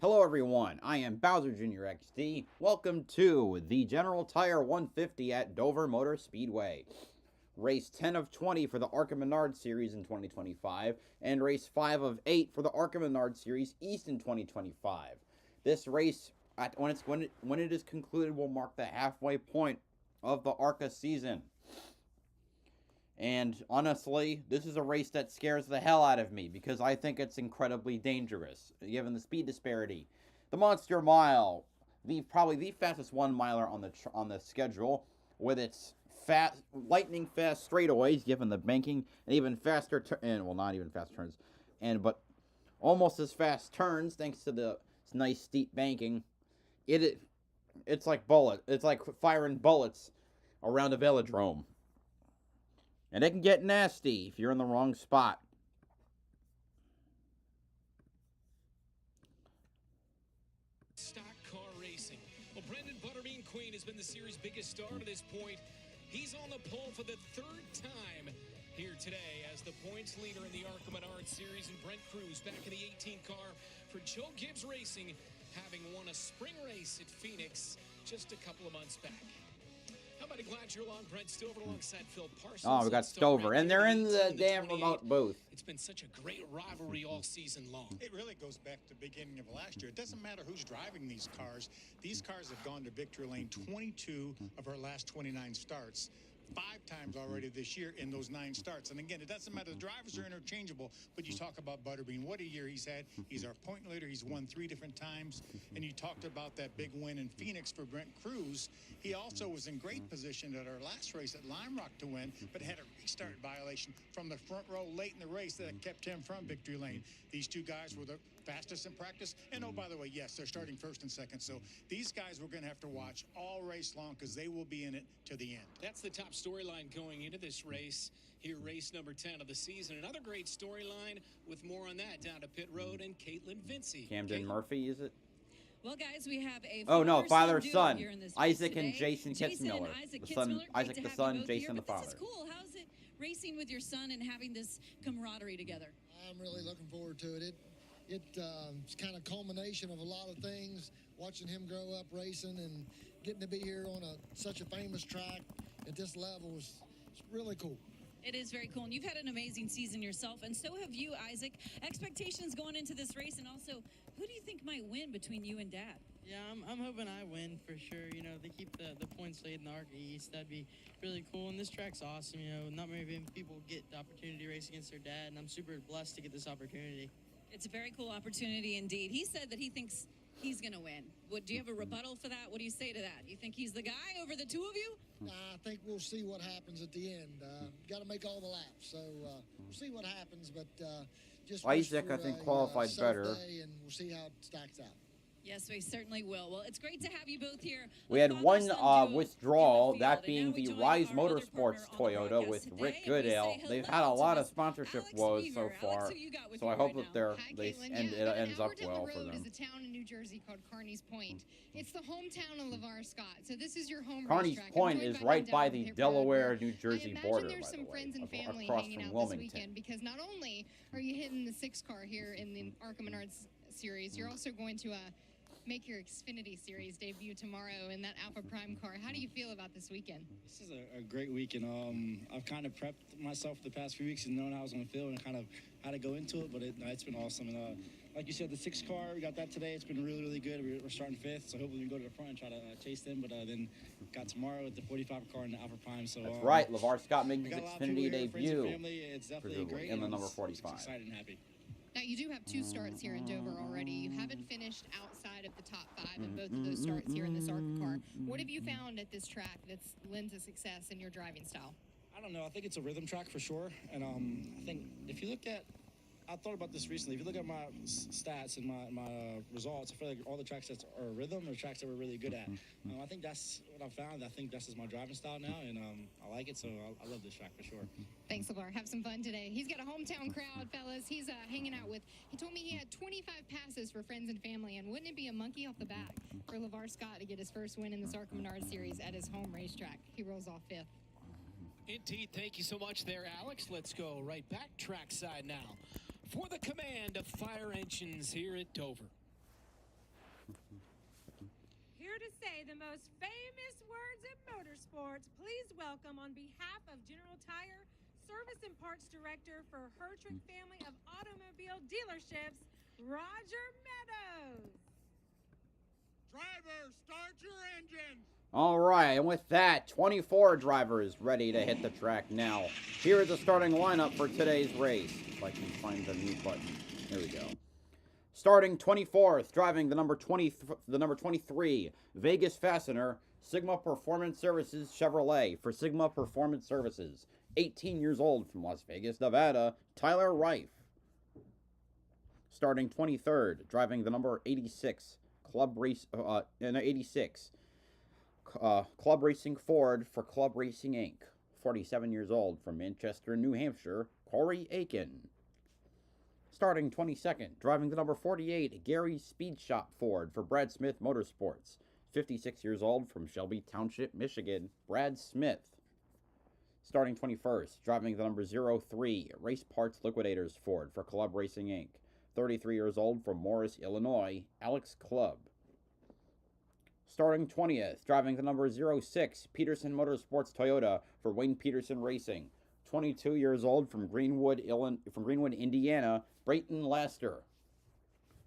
Hello everyone, I am BowserJrXD. Welcome to the General Tire 150 at Dover Motor Speedway. Race 10 of 20 for the ARCA Menards Series in 2025, and race 5 of 8 for the ARCA Menards Series East in 2025. This race, when it is concluded, will mark the halfway point of the ARCA season. And honestly, this is a race that scares the hell out of me because I think it's incredibly dangerous, given the speed disparity. The Monster Mile, probably the fastest 1 miler on the schedule, with its lightning fast straightaways, given the banking, and even faster not even fast turns, but almost as fast turns thanks to the nice steep banking. It's like firing bullets around a velodrome. And it can get nasty if you're in the wrong spot. Stock car racing. Well, Brendan Butterbean Queen has been the series' biggest star to this point. He's on the pole for the third time here today as the points leader in the ARCA Menards Series, and Brent Cruz back in the 18 car for Joe Gibbs Racing, having won a spring race at Phoenix just a couple of months back. How about glad you're along, Brent Stover, alongside Phil Parsons. Oh, we got Stover, and they're in the damn remote booth. It's been such a great rivalry all season long. It really goes back to the beginning of last year. It doesn't matter who's driving these cars. These cars have gone to victory lane 22 of our last 29 starts. 5 times already this year in those 9 starts. And again, it doesn't matter. The drivers are interchangeable, but you talk about Butterbean. What a year he's had. He's our point leader. He's won 3 different times. And you talked about that big win in Phoenix for Brent Cruz. He also was in great position at our last race at Lime Rock to win, but had a restart violation from the front row late in the race that kept him from victory lane. These 2 guys were the fastest in practice. And oh, by the way, yes, they're starting first and second. So these guys we're going to have to watch all race long because they will be in it to the end. That's the top storyline going into this race. Here, race number 10 of the season. Another great storyline with more on that down to pit road and Caitlin Vincey. Camden Murphy, is it? Well, guys, we have a father-son, here in this Isaac today. and Jason Kitzmiller. Isaac the son, Jason the father. This is cool. How's it racing with your son and having this camaraderie together? I'm really looking forward to it. It's kind of culmination of a lot of things. Watching him grow up racing and getting to be here on such a famous track at this level is really cool. It is very cool, and you've had an amazing season yourself, and so have you, Isaac. Expectations going into this race, and also, who do you think might win between you and Dad? Yeah, I'm hoping I win for sure. You know, if they keep the points lead in the ARCA East, that'd be really cool. And this track's awesome. You know, not many people get the opportunity to race against their dad, and I'm super blessed to get this opportunity. It's a very cool opportunity indeed. He said that he thinks he's going to win. Do you have a rebuttal for that? What do you say to that? You think he's the guy over the 2 of you? I think we'll see what happens at the end. Got to make all the laps, so we'll see what happens. But just Isaac, I think, qualified better. And we'll see how it stacks out. Yes, we certainly will. Well, it's great to have you both here. We had one withdrawal, that being the Rise Motorsports Toyota with Rick Goodale. They've had a lot of sponsorship woes so far, so I hope that it ends up well for them. Is a town in New Jersey called Kearney's Point. It's the hometown of LeVar Scott, so this is your home Kearney's racetrack. Point is right by the Delaware-New Jersey border, there's some friends and family across hanging from out Wilmington. this weekend, because not only are you hitting the 6 car here in the ARCA Menards Series, you're also going to make your Xfinity Series debut tomorrow in that Alpha Prime car. How do you feel about this weekend? This is a great weekend. I've kind of prepped myself the past few weeks and known how I was going to feel and kind of how to go into it, but it's been awesome. And like you said, the 6 car, we got that today. It's been really, really good. We're starting 5th, so hopefully we can go to the front and try to chase them. But then got tomorrow with the 45 car in the Alpha Prime. So that's right. LeVar Scott making his Xfinity debut. It's definitely great. In the number 45. Excited and happy. Now, you do have 2 starts here in Dover already. You haven't finished outside of the top 5 in both of those starts here in this ARCA car. What have you found at this track that's lends to success in your driving style? I don't know. I think it's a rhythm track for sure. And I think if you look at, I thought about this recently. If you look at my stats and my results, I feel like all the tracks that are rhythm are tracks that we're really good at. I think that's what I found. I think that's just my driving style now, and I like it, so I love this track for sure. Thanks, LeVar. Have some fun today. He's got a hometown crowd, fellas. He's hanging out with, he told me he had 25 passes for friends and family, and wouldn't it be a monkey off the back for LeVar Scott to get his first win in the ARCA Menards Series at his home racetrack? He rolls off 5th. Indeed, thank you so much there, Alex. Let's go right back trackside now for the command of fire engines here at Dover. here to say the most famous words in motorsports. Please welcome, on behalf of General Tire, Service and Parts Director for Hertrick Family of Automobile Dealerships, Roger Meadows. Driver, start your engines. All right, and with that, 24 drivers ready to hit the track now. Here is the starting lineup for today's race. If I can find the mute button. There we go. Starting 24th, driving the number 23, Vegas Fastener, Sigma Performance Services Chevrolet for Sigma Performance Services. 18 years old from Las Vegas, Nevada, Tyler Reif. Starting 23rd, driving the number 86, Club Racing Ford for Club Racing Inc. 47 years old from Manchester, New Hampshire, Corey Aiken. Starting 22nd, driving the number 48, Gary Speed Shop Ford for Brad Smith Motorsports. 56 years old from Shelby Township, Michigan, Brad Smith. Starting 21st, driving the number 03, Race Parts Liquidators Ford for Club Racing Inc. 33 years old from Morris, Illinois, Alex Clubb. Starting 20th, driving the number 06, Peterson Motorsports Toyota for Wayne Peterson Racing. 22 years old from Greenwood, Indiana, Brayton Laster.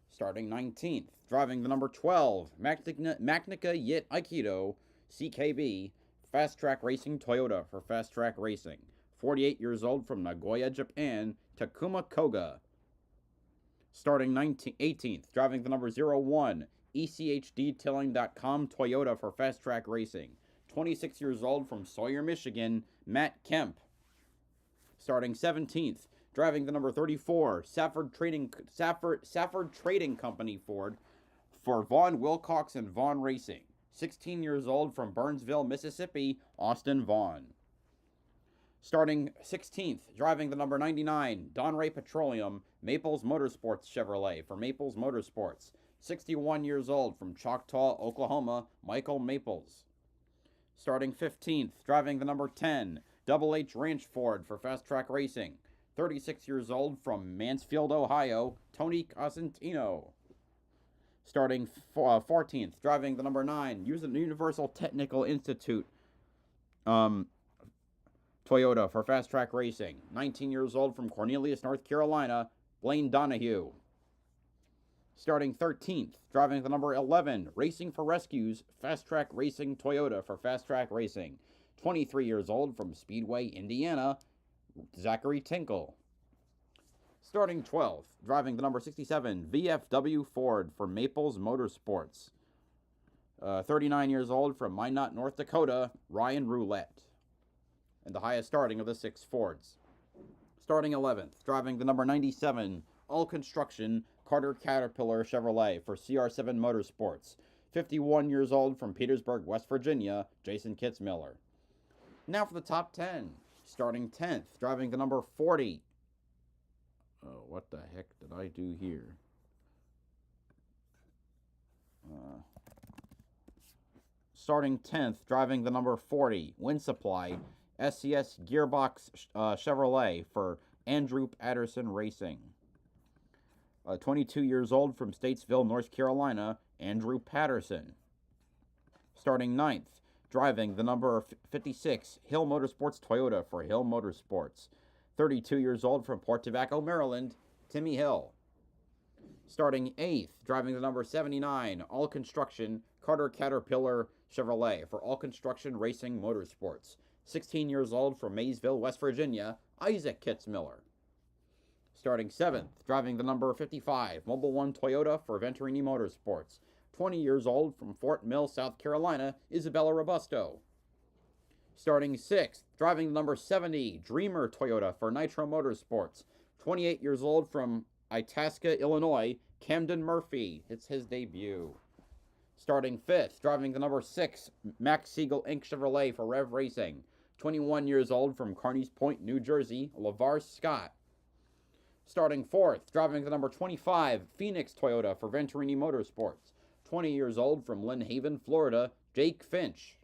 Starting 19th, driving the number 12, Macnica Yit Aikido, CKB, Fast Track Racing Toyota for Fast Track Racing. 48 years old from Nagoya, Japan, Takuma Koga. Starting 18th, driving the number 01, ECHDtilling.com Toyota for Fast Track Racing. 26 years old from Sawyer, Michigan, Matt Kemp. Starting 17th, driving the number 34, Safford Trading Company Ford for Vaughn Wilcox and Vaughn Racing. 16 years old from Burnsville, Mississippi, Austin Vaughn. Starting 16th, driving the number 99, Donray Petroleum, Maples Motorsports Chevrolet for Maples Motorsports. 61 years old from Choctaw, Oklahoma, Michael Maples. Starting 15th, driving the number 10, Double H Ranch Ford for Fast Track Racing. 36 years old from Mansfield, Ohio, Tony Cosentino. Starting 14th, driving the number 9, Universal Technical Institute Toyota for Fast Track Racing. 19 years old from Cornelius, North Carolina, Blaine Donahue. Starting 13th, driving the number 11, Racing for Rescues, Fast Track Racing Toyota for Fast Track Racing. 23 years old from Speedway, Indiana, Zachary Tinkle. Starting 12th, driving the number 67, VFW Ford for Maples Motorsports. 39 years old from Minot, North Dakota, Ryan Roulette. And the highest starting of the 6 Fords. Starting 11th, driving the number 97, All Construction, Carter Caterpillar Chevrolet for CR7 Motorsports. 51 years old from Petersburg, West Virginia, Jason Kitzmiller. Now for the top 10. Starting 10th, driving the number 40. Oh, what the heck did I do here? Starting 10th, driving the number 40, Wind Supply, SCS Gearbox Chevrolet for Andrew Patterson Racing. 22 years old from Statesville, North Carolina, Andrew Patterson. Starting 9th, driving the number 56, Hill Motorsports Toyota for Hill Motorsports. 32 years old from Port Tobacco, Maryland, Timmy Hill. Starting 8th, driving the number 79, All Construction, Carter Caterpillar Chevrolet for All Construction Racing Motorsports. 16 years old from Maysville, West Virginia, Isaac Kitzmiller. Starting 7th, driving the number 55, Mobile One Toyota for Venturini Motorsports. 20 years old from Fort Mill, South Carolina, Isabella Robusto. Starting 6th, driving the number 70, Dreamer Toyota for Nitro Motorsports. 28 years old from Itasca, Illinois, Camden Murphy. It's his debut. Starting 5th, driving the number 6, Max Siegel Inc. Chevrolet for Rev Racing. 21 years old from Carneys Point, New Jersey, LeVar Scott. Starting 4th, driving the number 25, Phoenix Toyota for Venturini Motorsports. 20 years old from Lynn Haven, Florida, Jake Finch.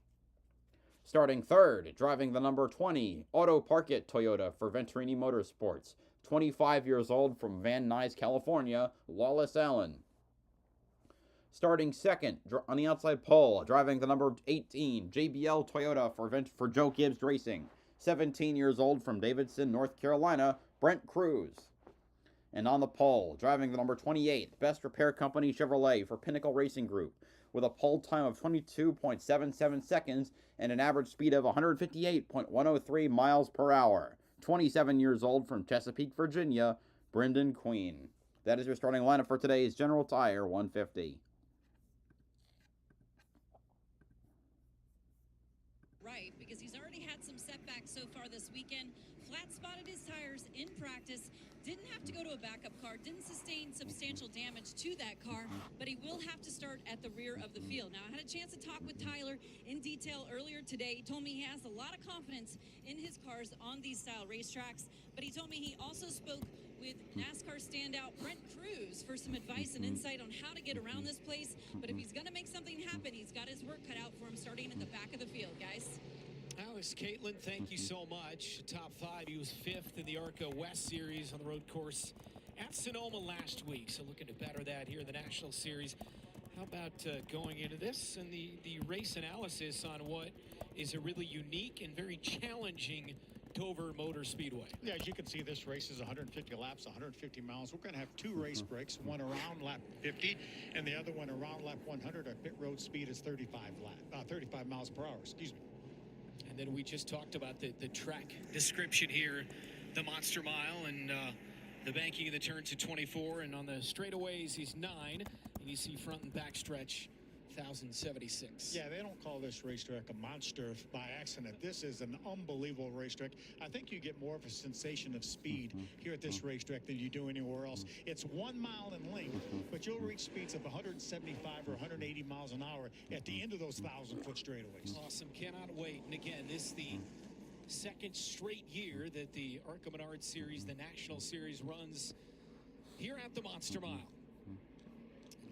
Starting 3rd, driving the number 20, Auto Parkit Toyota for Venturini Motorsports. 25 years old from Van Nuys, California, Lawless Allen. Starting second on the outside pole, driving the number 18 JBL Toyota for Joe Gibbs Racing. 17 years old from Davidson, North Carolina, Brent Cruz. And on the pole, driving the number 28 Best Repair Company Chevrolet for Pinnacle Racing Group, with a pole time of 22.77 seconds and an average speed of 158.103 miles per hour. 27 years old from Chesapeake, Virginia, Brendan Queen. That is your starting lineup for today's General Tire 150. Right, because he's already had some setbacks so far this weekend. Flat spotted his tires in practice, didn't have to go to a backup car, didn't sustain substantial damage to that car, but he will have to start at the rear of the field. Now, I had a chance to talk with Tyler in detail earlier today. He told me he has a lot of confidence in his cars on these style racetracks, but he told me he also spoke with NASCAR standout Brent Cruz for some advice and insight on how to get around this place. But if he's going to make something happen, he's got his work cut out for him starting at the back of the field, guys. Alex, Caitlin, thank you so much. Top 5, he was 5th in the ARCA West Series on the road course at Sonoma last week. So looking to better that here in the National Series. How about going into this and the race analysis on what is a really unique and very challenging Dover Motor Speedway? Yeah, as you can see, this race is 150 laps, 150 miles. We're going to have 2 race breaks, one around lap 50 and the other one around lap 100. Our pit road speed is 35 miles per hour, excuse me. And then we just talked about the track description here, the Monster Mile, and the banking of the turns at 24, and on the straightaways he's 9, and you see front and back stretch 1,076. Yeah, they don't call this racetrack a monster by accident. This is an unbelievable racetrack. I think you get more of a sensation of speed here at this racetrack than you do anywhere else. It's 1 mile in length, but you'll reach speeds of 175 or 180 miles an hour at the end of those 1,000-foot straightaways. Awesome, cannot wait. And again, this is the second straight year that the ARCA Menards Series, the National Series, runs here at the Monster Mile.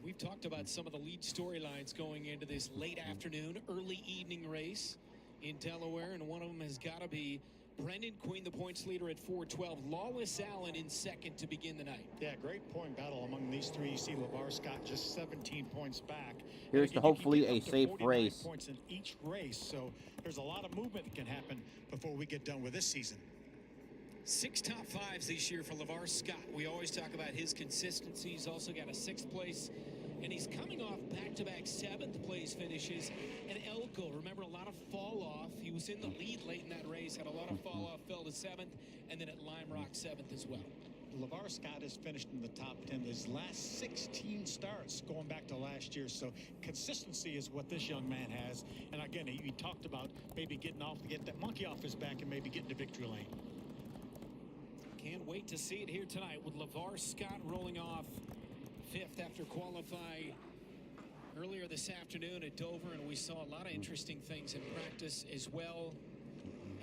We've talked about some of the lead storylines going into this late afternoon, early evening race in Delaware, and one of them has got to be Brendan Queen, the points leader at 412. Lawless Allen in second to begin the night. Yeah, great point battle among these 3. You see LeVar Scott just 17 points back. Here's to hopefully a safe race. Points in each race, so there's a lot of movement that can happen before we get done with this season. 6 top 5s this year for LeVar Scott. We always talk about his consistency. He's also got a 6th place, and he's coming off back-to-back 7th place finishes. And Elko, remember, a lot of fall off. He was in the lead late in that race, had a lot of fall off, fell to 7th, and then at Lime Rock 7th as well. LeVar Scott has finished in the top 10 his last 16 starts going back to last year, so consistency is what this young man has. And again, he talked about maybe getting that monkey off his back and maybe getting to victory lane. Can't wait to see it here tonight with LeVar Scott rolling off 5th after qualifying earlier this afternoon at Dover, and we saw a lot of interesting things in practice as well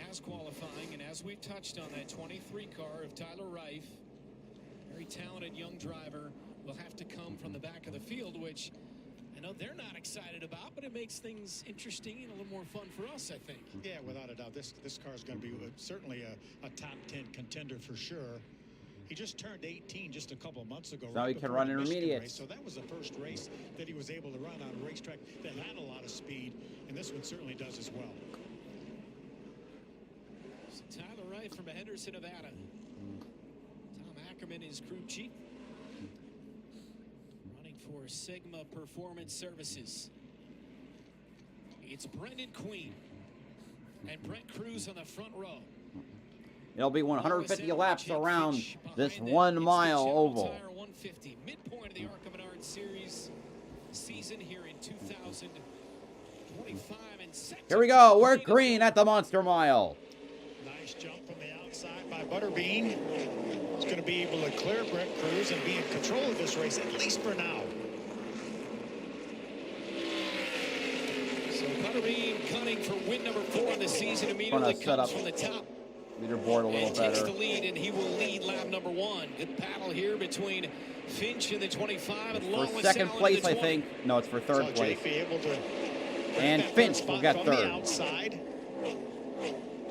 as qualifying. And as we've touched on, that 23 car of Tyler Reif, very talented young driver, will have to come from the back of the field, which I know they're not excited about, but it makes things interesting and a little more fun for us, I think. Yeah, without a doubt. This car is going to be certainly a top 10 contender for sure. He just turned 18 just a couple of months ago. Now he can run intermediates. So that was the first race that he was able to run on a racetrack that had a lot of speed, and this one certainly does as well. So Tyler Wright from Henderson, Nevada. Tom Ackerman is crew chief. Running for Sigma Performance Services. It's Brendan Queen and Brent Cruz on the front row. It'll be 150 laps around this 1 mile oval. 150, midpoint of the ARCA Menards Series season here in 2025. And here we go. We're green at the Monster Mile. Nice jump from the outside by Butterbean. He's going to be able to clear Brent Cruz and be in control of this race, at least for now. So Butterbean cutting for win number 4 of the season, immediately comes from the top. Leaderboard a little and better. Takes the lead, and he will lead lap number 1. Good battle here between Finch in the 25 and Lawless for second Allen place, in the 20. I think. No, it's for third place. Able to and Finch will get third. Outside.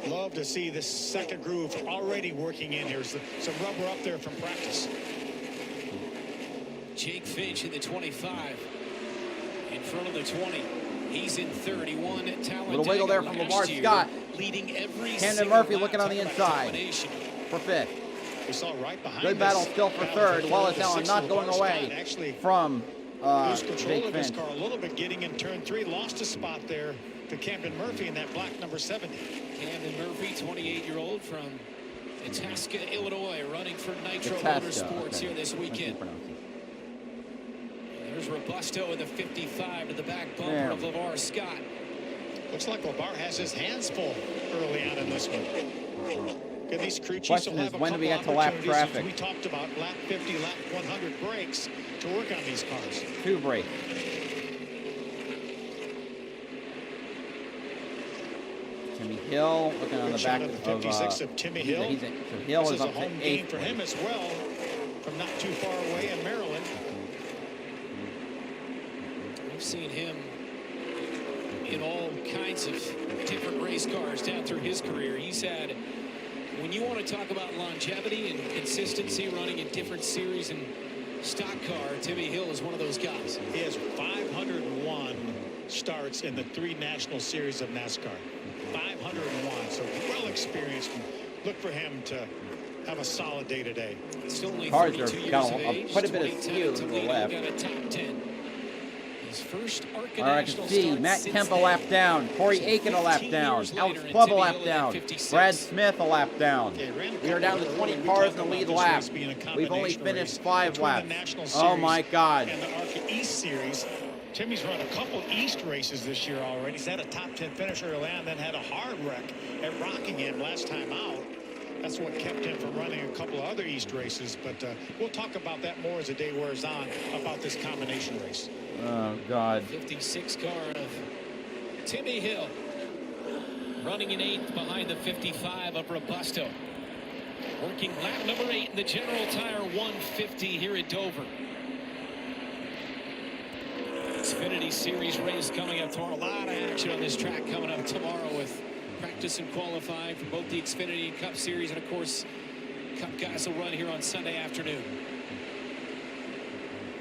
Love to see this second groove already working in here. Some rubber up there from practice. Jake Finch in the 25. front of the 20. He's in 31 at Talladega. Little wiggle there from LeVar Scott. Leading every Camden Murphy looking on the inside for fifth. We saw right behind Good battle still for third. Wallace Allen not going away from lose control Jake of his Finch. car a little bit getting in turn 3. Lost a spot there to Camden Murphy in that black number 70. Camden Murphy, 28-year-old from Itasca, Illinois, running for Nitro Itasca, Motorsports okay. here this weekend. There's Robusto in the 55 to the back bumper of LeVar Scott. Looks like LeVar has his hands full early on in this one. Good, these crew chiefs Question will is, have a when do we couple get to lap opportunities, as traffic? we talked about lap 50, lap 100 breaks to work on these cars. 2 break. Timmy Hill looking on the back of the 56 of Timmy Hill. So Hill This is is a up to home game 8th for him as well, from not too far away in Maryland. We've seen him in all kinds of different race cars down through his career. He's had, when you want to talk about longevity and consistency running in different series and stock car, Timmy Hill is one of those guys. He has 501 starts in the 3 national series of NASCAR. 501, so well experienced. Look for him to have a solid day today. Still only Cars 32 are years got of age. quite a bit of skew to the left. Got a top 10. His first ARCA national RXD, start Matt since Kemp a then. lap down, Corey So Aiken a lap 15 down, years Alex later, and Clubb a Timmy lap Hill down, at 56. Brad Smith a lap down. Okay, ran We are down to 20 cars in the lead lap. We've only finished 5 laps. Oh my God. And the ARCA East Series. Timmy's run a couple East races this year already. He's had a top 10 finish early on, then had a hard wreck at Rockingham last time out. That's what kept him from running a couple of other East races. But we'll talk about that more as the day wears on, about this combination race. Oh God. 56 car of Timmy Hill. Running in 8th behind the 55 of Robusto. Working lap number 8 in the General Tire 150 here at Dover. Xfinity Series race coming up tomorrow. A lot of action on this track coming up tomorrow with practice and qualifying for both the Xfinity and Cup Series. And, of course, Cup guys will run here on Sunday afternoon.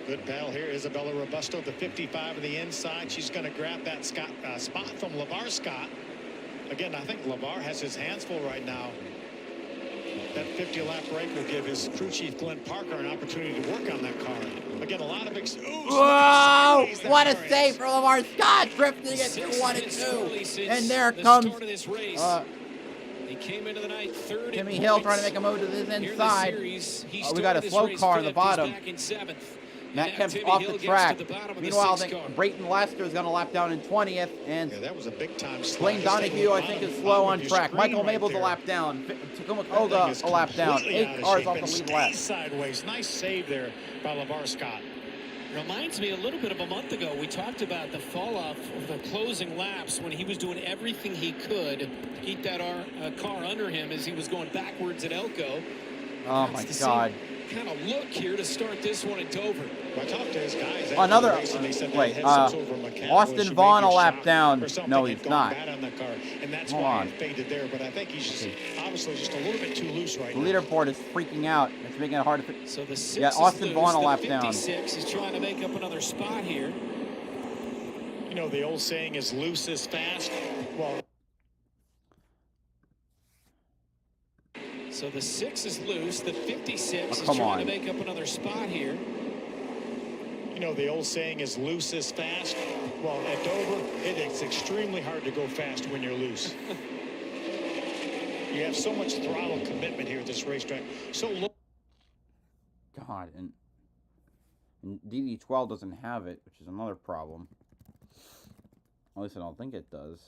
Good battle here. Isabella Robusto, the 55 on the inside. She's going to grab that spot from LeVar Scott. Again, I think LeVar has his hands full right now. That 50-lap break will give his crew chief, Glenn Parker, an opportunity to work on that car. Again, a lot of Whoa! What a save for LeVar Scott, drifting it through 1 and 2. And there comes He came into the night third. Timmy Hill trying to make a move to this inside. We got a slow car in the bottom. Matt Kemp's off the track. Meanwhile, I think Brayton Lester is going to lap down in 20th. And yeah, that was a big time slide. Blaine Donahue, I think, is slow on track. Michael Mabel's a lap down. Takuma Koga a lap down. 8 cars off the lead lap. Sideways. Nice save there by LeVar Scott. Reminds me a little bit of a month ago. We talked about the fall-off of the closing laps when he was doing everything he could to keep that car under him as he was going backwards at Elko. Oh, my God. Kind of look here to start this one at Dover. I talked to his guys. Another, wait, Austin Vaughn a lap down. No, he's not. And that's Hold why on. he faded there, but I think he's just, obviously just a little bit too loose right The now. leaderboard is freaking out. It's making it hard to. So the 6 Yeah, Austin Vaughn a lap down. 56 is trying to make up another spot here. You know, the old saying is loose is fast. Well, so the 6 is loose. The 56 is come trying on. to make up another spot here. you know, the old saying is loose is fast. Well, at Dover, it is extremely hard to go fast when you're loose. You have so much throttle commitment here at this racetrack. So low. God, and DD12 doesn't have it, which is another problem. At least I don't think it does.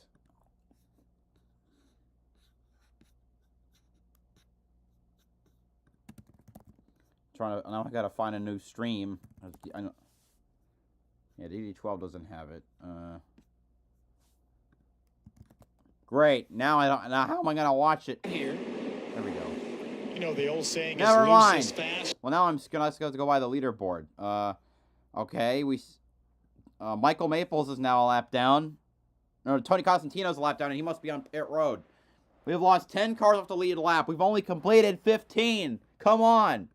Now I gotta find a new stream. I know. Yeah, DD12 doesn't have it. Great. Now I don't. Now how am I gonna watch it? Here. There we go. You know, the old saying Never is mind. loose is fast. Well, now I'm just gonna go by the leaderboard. Okay, Michael Maples is now a lap down. No, Tony Costantino's a lap down, and he must be on pit road. We've lost 10 cars off the lead lap. We've only completed 15. Come on.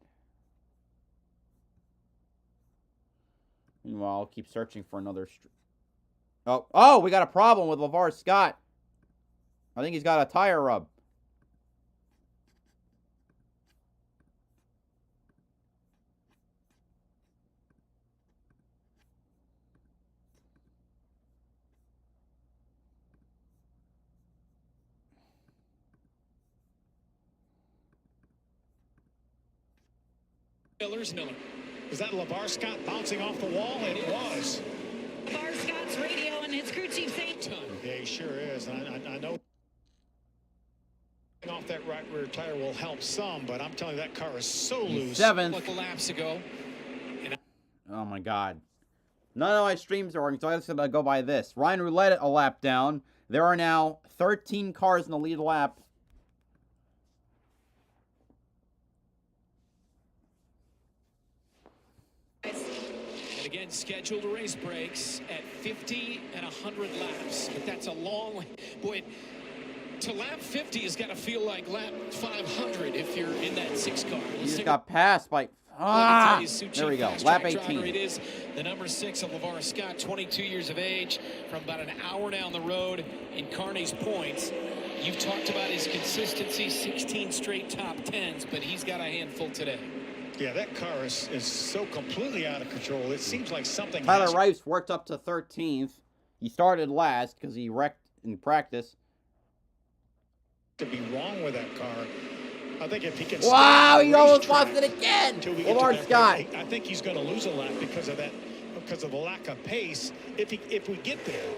Meanwhile, I'll keep searching for another. Oh, we got a problem with LeVar Scott. I think he's got a tire rub. Miller. Was that LeVar Scott bouncing off the wall? It was. LeVar Scott's radio and his crew chief saying. Yeah, he sure is. I know off that right rear tire will help some, but I'm telling you, that car is so loose. Seventh. Couple laps ago. Oh my God. None of my streams are working, so I just gotta go by this. Ryan Roulette a lap down. There are now 13 cars in the lead lap. And again, scheduled race breaks at 50 and 100 laps. But that's a long way. Boy, to lap 50 has got to feel like lap 500 if you're in that 6 car. He just got passed by... Ah! There we go. Lap 18. It is the number 6 of LeVar Scott, 22 years of age, from about an hour down the road in Kearney's points. You've talked about his consistency, 16 straight top 10s, but he's got a handful today. Yeah, that car is so completely out of control. It seems like something. Tyler Rice worked up to 13th. He started last because he wrecked in practice. To be wrong with that car. I think if he can. Wow, he almost lost it again. LeVar Scott. I think he's going to lose a lap because of that, because of the lack of pace. If we get there,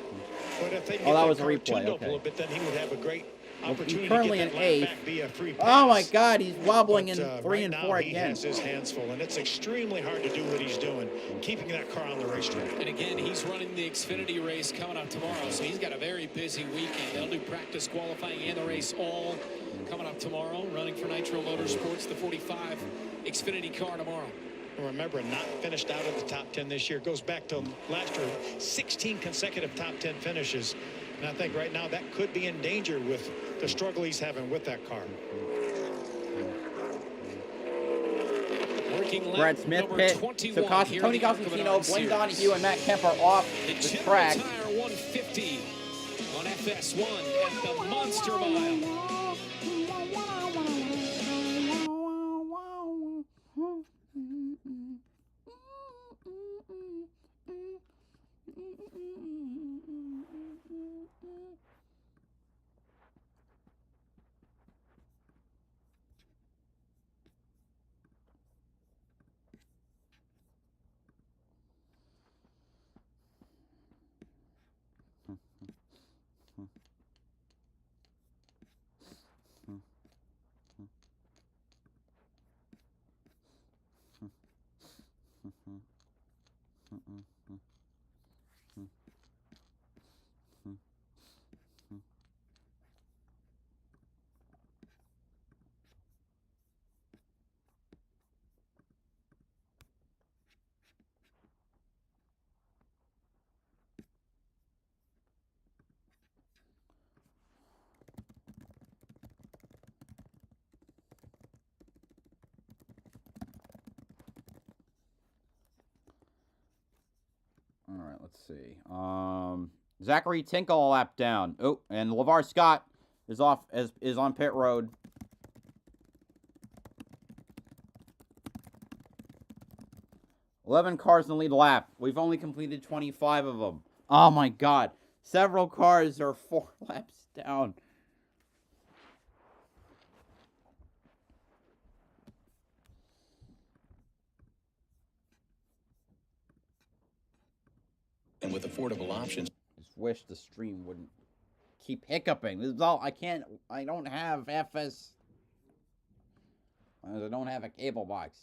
but if they get that was a car replay. tuned up a Okay. little bit, then he would have a great opportunity He's currently to in get that eighth. lap back via free pass. Oh my God, he's wobbling in 3 right and now 4 he again. has his hands full, and it's extremely hard to do what he's doing, keeping that car on the racetrack. And again, he's running the Xfinity race coming up tomorrow, so he's got a very busy weekend. They'll do practice, qualifying, and the race all coming up tomorrow. Running for Nitro Motorsports, the 45 Xfinity car tomorrow. Remember, not finished out of the top 10 this year. Goes back to last year, 16 consecutive top 10 finishes. And I think right now that could be in danger with the struggle he's having with that car. Brad Smith pit. So Tony Cosentino, Blaine Donahue, and Matt Kemp are off the track. Tire 150 on FS1 at the Monster Mile. All right, let's see. Zachary Tinkle a lap down. Oh, and LeVar Scott is on pit road. $11 cars in the lead lap. We've only completed 25 of them. Oh my God. Several cars are 4 laps down. And with affordable options. Just wish the stream wouldn't keep hiccuping. This is all I don't have FS. I don't have a cable box.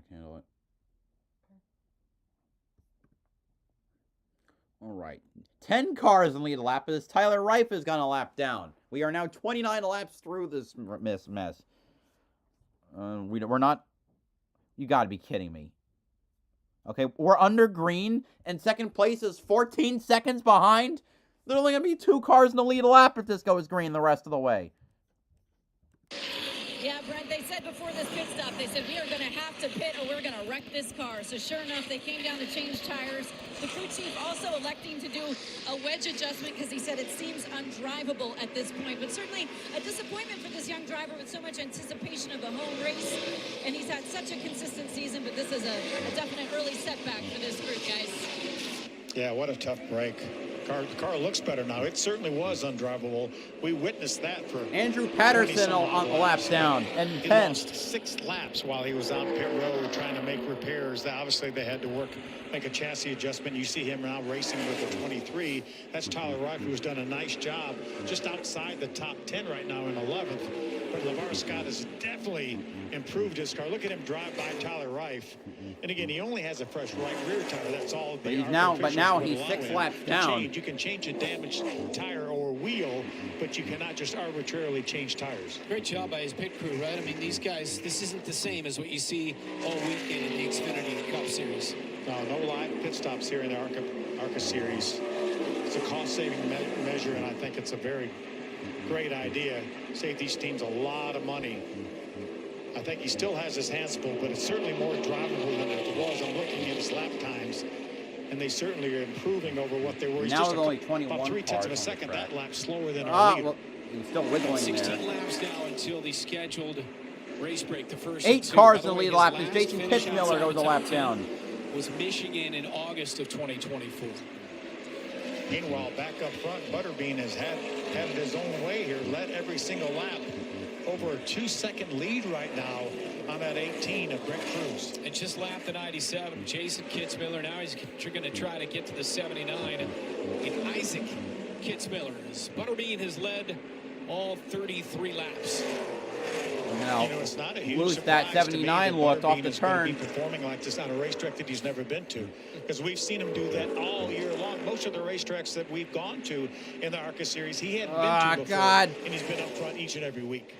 can handle it. All right. 10 cars in the lead lap as Tyler Reif has gone a lap down. We are now 29 laps through this mess. We're not... You gotta be kidding me. Okay, we're under green, and second place is 14 seconds behind. There's only gonna be 2 cars in the lead lap if this goes green the rest of the way. Yeah, Brent, they said before this pit stop, they said we are going to have to pit or we're going to wreck this car. So sure enough, they came down to change tires. The crew chief also electing to do a wedge adjustment because he said it seems undrivable at this point. But certainly a disappointment for this young driver with so much anticipation of a home race. And he's had such a consistent season, but this is a definite early setback for this group, guys. Yeah, what a tough break. Car looks better now. It certainly was undrivable. We witnessed that for Andrew Patterson on the laps down and he 10. lost 6 laps while he was on pit road trying to make repairs. Obviously, they had to make a chassis adjustment. You see him now racing with the 23. That's Tyler Reif, who's done a nice job just outside the top 10 right now in 11th. But LeVar Scott has definitely improved his car. Look at him drive by Tyler Reif. And again, he only has a fresh right rear tire. That's all. But now he's 6 laps down. You can change a damaged tire or wheel, but you cannot just arbitrarily change tires. Great job by his pit crew, right? I mean, these guys, this isn't the same as what you see all weekend in the Xfinity Cup Series. No live pit stops here in the ARCA Series. It's a cost-saving measure, and I think it's a very great idea. Save these teams a lot of money. I think he still has his hands full, but it's certainly more drivable than it was. I'm looking at his lap times, and they certainly are improving over what they were. He's Now just there's only 21 about 0.3 of a cars second. on the track. That lap slower than our leader. Well, he's still wiggling 16 there. laps now until the scheduled race break. The first 8 2. cars By in the way, lead his lap as last Jason finish Kitzmiller outside goes a the top lap 10 down. was Michigan in August of 2024. Meanwhile, back up front, Butterbean has had his own way here, led every single lap. Over a 2-second lead right now on that 18 of Brent Cruz. And just lapped the 97. Jason Kitzmiller, now he's going to try to get to the 79. And Isaac Kitzmiller, as Butterbean has led all 33 laps. Now, It's not a huge lose that surprise to me 79 look off Butterbean the is gonna turn. be performing like this on a racetrack that he's never been to, because we've seen him do that all year long. Most of the racetracks that we've gone to in the ARCA Series, he hadn't been to before, God. and he's been up front each and every week.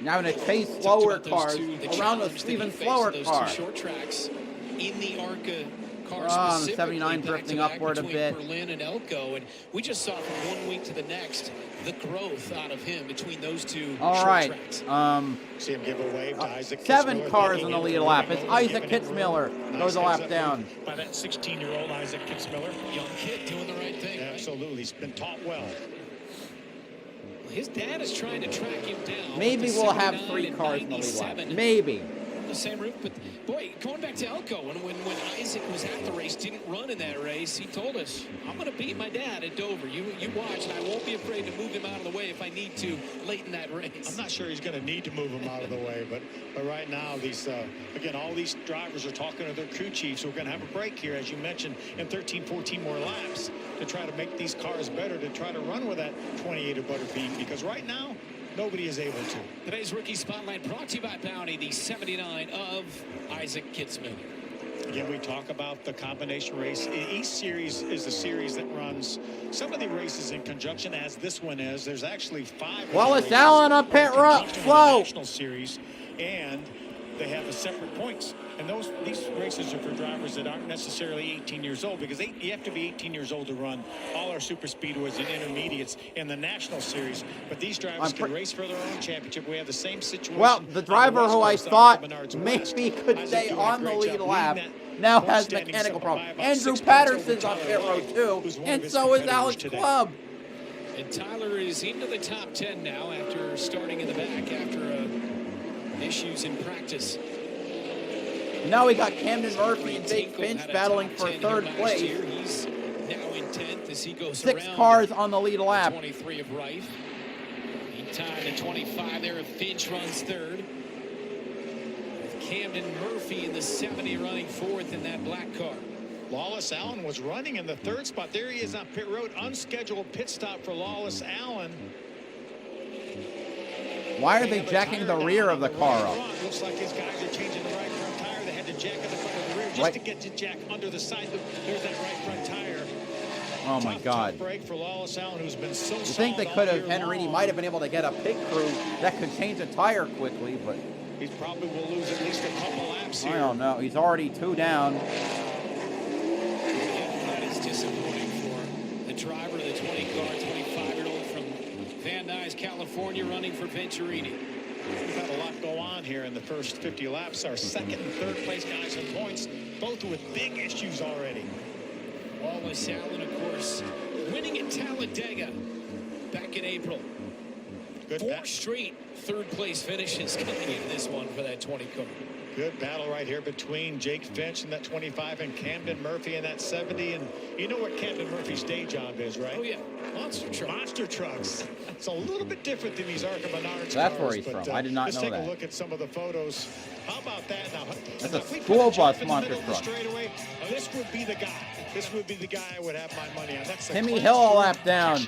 Now in a chase Talked slower about those cars two, the around challenge a that even he faced slower in those car. 2 short tracks in the ARCA car the specifically, 79 drifting back-to-back upward a between bit. Berlin and Elko, and we just saw from one week to the next the growth out of him between those 2 All short right. tracks. See him give a wave to Isaac 7 Kitzmiller, cars thanking in the him lead for lap. running It's over, Isaac giving him room. Kitzmiller Nice goes a heads lap up down. move by that 16-year-old Isaac Kitzmiller. Young kid doing the right thing. Right? Absolutely, he's been taught well. His dad is trying to track him down. Maybe with the we'll have 79 3 and cars in the lead lap. 97. Maybe. The same route, but boy, going back to Elko, when Isaac was at the race, didn't run in that race, he told us, I'm going to beat my dad at Dover. You watch, and I won't be afraid to move him out of the way if I need to late in that race. I'm not sure he's going to need to move him out of the way, but right now, again, all these drivers are talking to their crew chiefs. We're going to have a break here, as you mentioned, in 13, 14 more laps to try to make these cars better, to try to run with that 28 of Butterbean, because right now, nobody is able to. Today's Rookie Spotlight brought to you by Bounty, the 79 of Isaac Kitzmiller. Again, we talk about the combination race. Each series is a series that runs some of the races in conjunction, as this one is. There's actually 5. Wallace Allen up pit road, slow. National series, and they have a separate points. And these races are for drivers that aren't necessarily 18 years old, because you have to be 18 years old to run all our super speedways and intermediates in the national series. But these drivers can race for their own championship. We have the same situation. Well, the driver who I thought maybe could stay on the lead lap now has mechanical problems. Andrew Patterson's on pit road too, and so is Alex Clubb. And Tyler is into the top 10 now after starting in the back after issues in practice. Now we got Camden Murphy and Jake Finch battling for 3rd place. He's now in 10th as he goes 6 around cars on the lead lap. 23 of Reif. He tied at 25 there if Finch runs 3rd. With Camden Murphy in the 70 running 4th in that black car. Lawless Allen was running in the 3rd spot. There he is on pit road. Unscheduled pit stop for Lawless Allen. Why are they jacking the rear of the car up? Looks like his guys are changing the right front tires. and jack at the front of the rear just to get to Jack under the side. There's that right front tire. Oh my God! Tough break for Lawless Allen, who's been so. You think they could have? Henry might have been able to get a pit crew that could change a tire quickly, but he probably will lose at least a couple laps here. I don't know. He's already 2 down. Yeah, that is disappointing for the driver of the 20 car, 25-year-old from Van Nuys, California, running for Venturini. We've had a lot go on here in the first 50 laps. Our second and third place guys in points, both with big issues already. Wallace Allen, of course, winning at Talladega back in April. Good 4 straight third-place finishes coming into this one for that 20 car. Good battle right here between Jake Finch in that 25 and Camden Murphy in that 70. And you know what Camden Murphy's day job is, right? Oh, yeah. Monster trucks. Monster trucks. It's a little bit different than these ARCA Menards That's cars, where he's from. I did not know that. Let's take a look at some of the photos. How about that now? That's now, a school bus monster truck. This would be the guy. This would be the guy I would have my money on. That's Timmy Hill a lap down.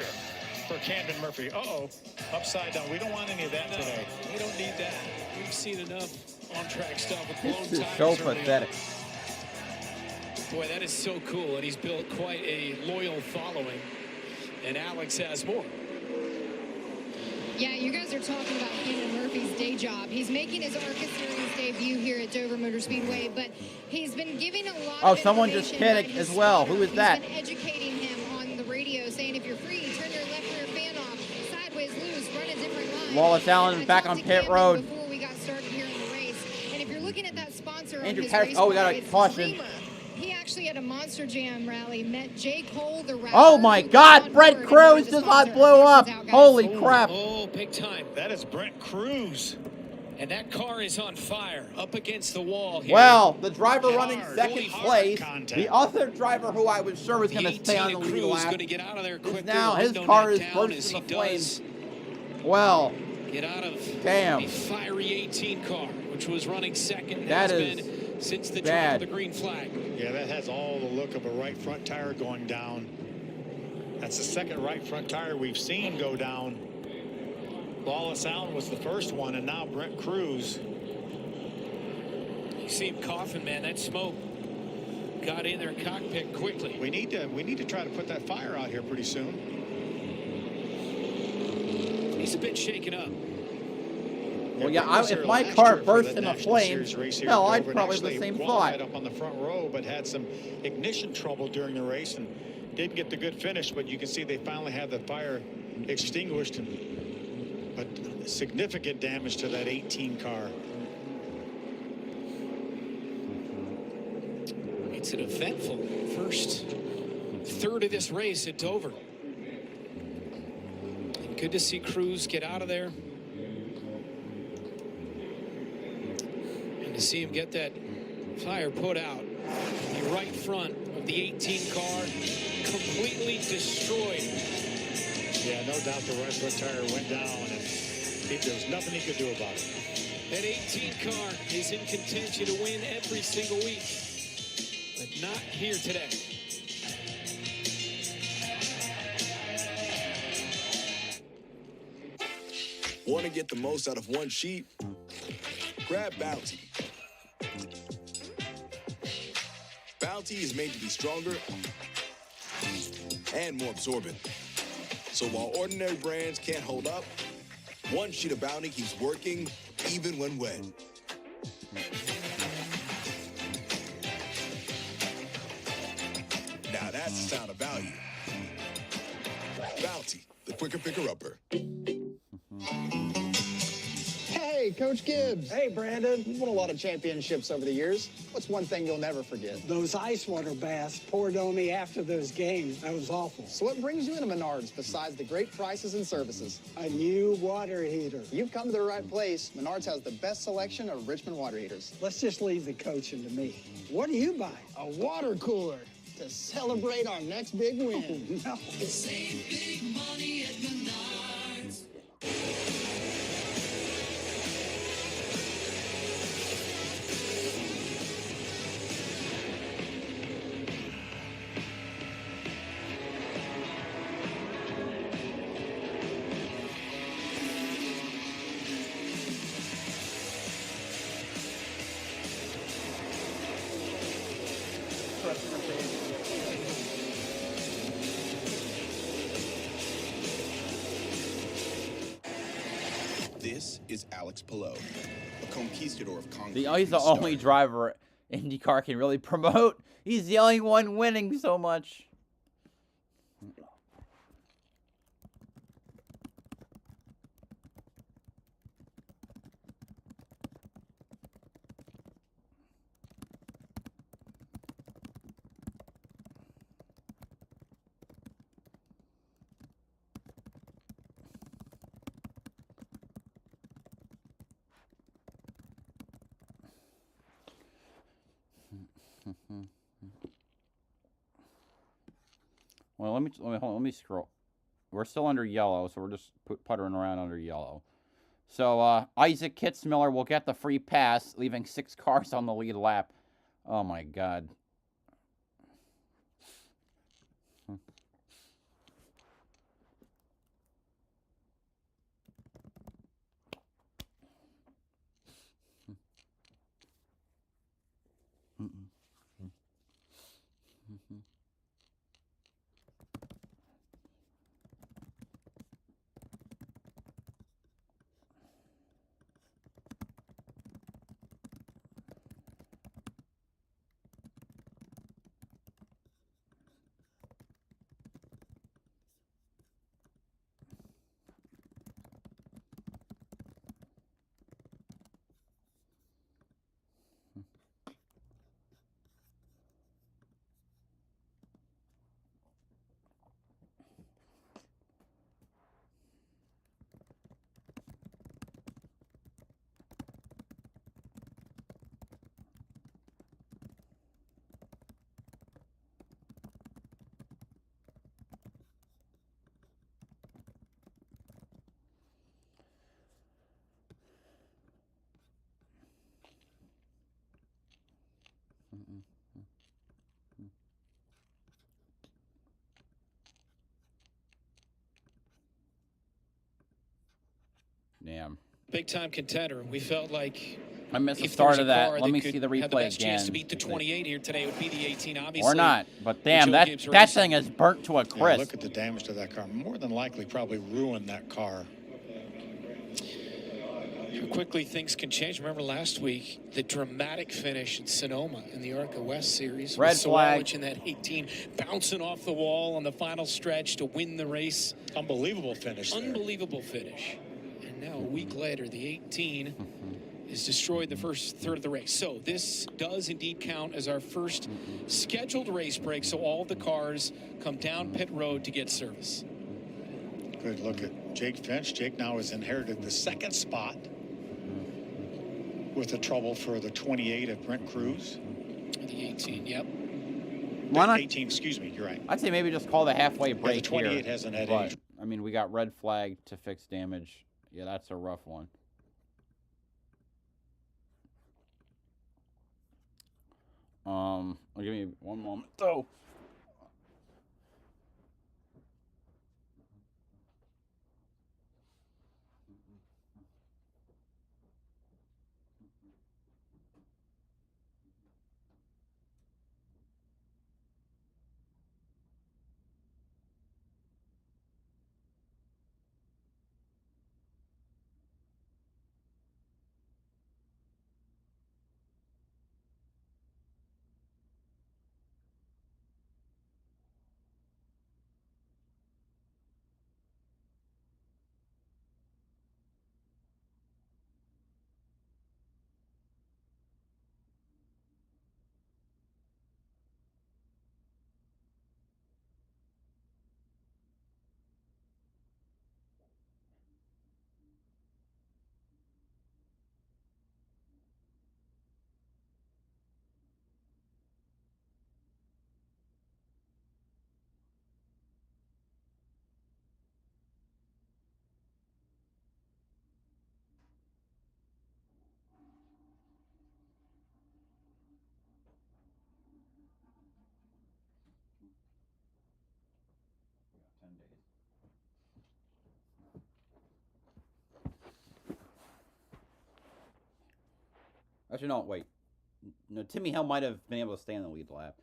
For Camden Murphy. Uh-oh. Upside down. We don't want any of that today. We don't need that. We've seen enough on-track stuff with blown This is tires. so pathetic. Boy, that is so cool, and he's built quite a loyal following. And Alex has more. Yeah, you guys are talking about Camden Murphy's day job. He's making his ARCA Series debut here at Dover Motor Speedway, but he's been giving a lot of someone just kidded as well. Who is that? He's been educating him on the radio, saying if you're free, turn your left rear fan off, sideways loose, run a different line. Wallace Allen back on pit road. Before we got started here in the race, and if you're looking at that sponsor Andrew on his Parrish. race Oh, we got car, a it's caution. Dreamer. He actually had a Monster Jam rally, met J. Cole, the rapper. Oh my God! Brent Cruz just blew up. Holy crap! Oh, big time. That is Brent Cruz. And that car is on fire, up against the wall here. Well, the driver running second really hard place, contact. the other driver who I was sure was going to stay on the lead Cruz lap, going to get out of there quicker. now his window car net is down bursting as the he flames. does Well, get out of damn. the fiery 18 car, which was running second. That has is been since the bad. drop of the green flag. Yeah, that has all the look of a right front tire going down. That's the second right front tire we've seen go down. Wallace Allen was the first one, and now Brent Cruz. You see him coughing, man. That smoke got in their cockpit quickly. We need to try to put that fire out here pretty soon. He's a bit shaken up. Well, yeah, if my car burst into flames, hell, I'd probably have the same thought. Up on the front row, but had some ignition trouble during the race and didn't get the good finish. But you can see they finally had the fire extinguished. But significant damage to that 18 car. It's an eventful first third of this race at Dover. And good to see Cruz get out of there. And to see him get that fire put out. The right front of the 18 car completely destroyed. Yeah, no doubt the right front tire went down, and there was nothing he could do about it. That 18 car is in contention to win every single week, but not here today. Want to get the most out of one sheet? Grab Bounty. Bounty is made to be stronger and more absorbent. So while ordinary brands can't hold up, one sheet of Bounty keeps working even when wet. Now that's the sound of value. Bounty, the quicker picker-upper. Hey, Coach Gibbs. Hey, Brandon. You've won a lot of championships over the years. What's one thing you'll never forget? Those ice water baths poured on me after those games. That was awful. So what brings you into Menards besides the great prices and services? A new water heater. You've come to the right place. Menards has the best selection of Richmond water heaters. Let's just leave the coaching to me. What do you buy? A water cooler to celebrate our next big win. Oh, no. Save big money at Menards. Alex Palou, a conquistador of concrete. He's the only driver IndyCar can really promote. He's the only one winning so much. Well, let me scroll. We're still under yellow, so we're just puttering around under yellow. So Isaac Kitzmiller will get the free pass, leaving 6 cars on the lead lap. Oh my God. Damn. Big time contender. We felt like I missed the start of that. Let me see the replay have the best again. Chance to beat the 28 here today would be the 18, obviously. Or not, but damn, that thing is burnt to a crisp. Yeah, look at the damage to that car. More than likely, probably ruined that car. How quickly things can change. Remember last week, the dramatic finish in Sonoma in the ARCA West Series. Red flag. Sawallich in that 18, bouncing off the wall on the final stretch to win the race. Unbelievable finish. Unbelievable finish. And now a week later, the 18 is destroyed the first third of the race. So this does indeed count as our first scheduled race break. So all the cars come down pit road to get service. Good look at Jake Finch. Jake now has inherited the 2nd spot with the trouble for the 28 of Brent Cruz. The 18, yep. Why not? 18, excuse me, you're right. I'd say maybe just call the halfway break the 28 here. hasn't had But, any. I mean, we got red flag to fix damage. Yeah, that's a rough one. Give me one moment. So. Actually, no, wait. No, Timmy Hill might have been able to stay in the lead lap.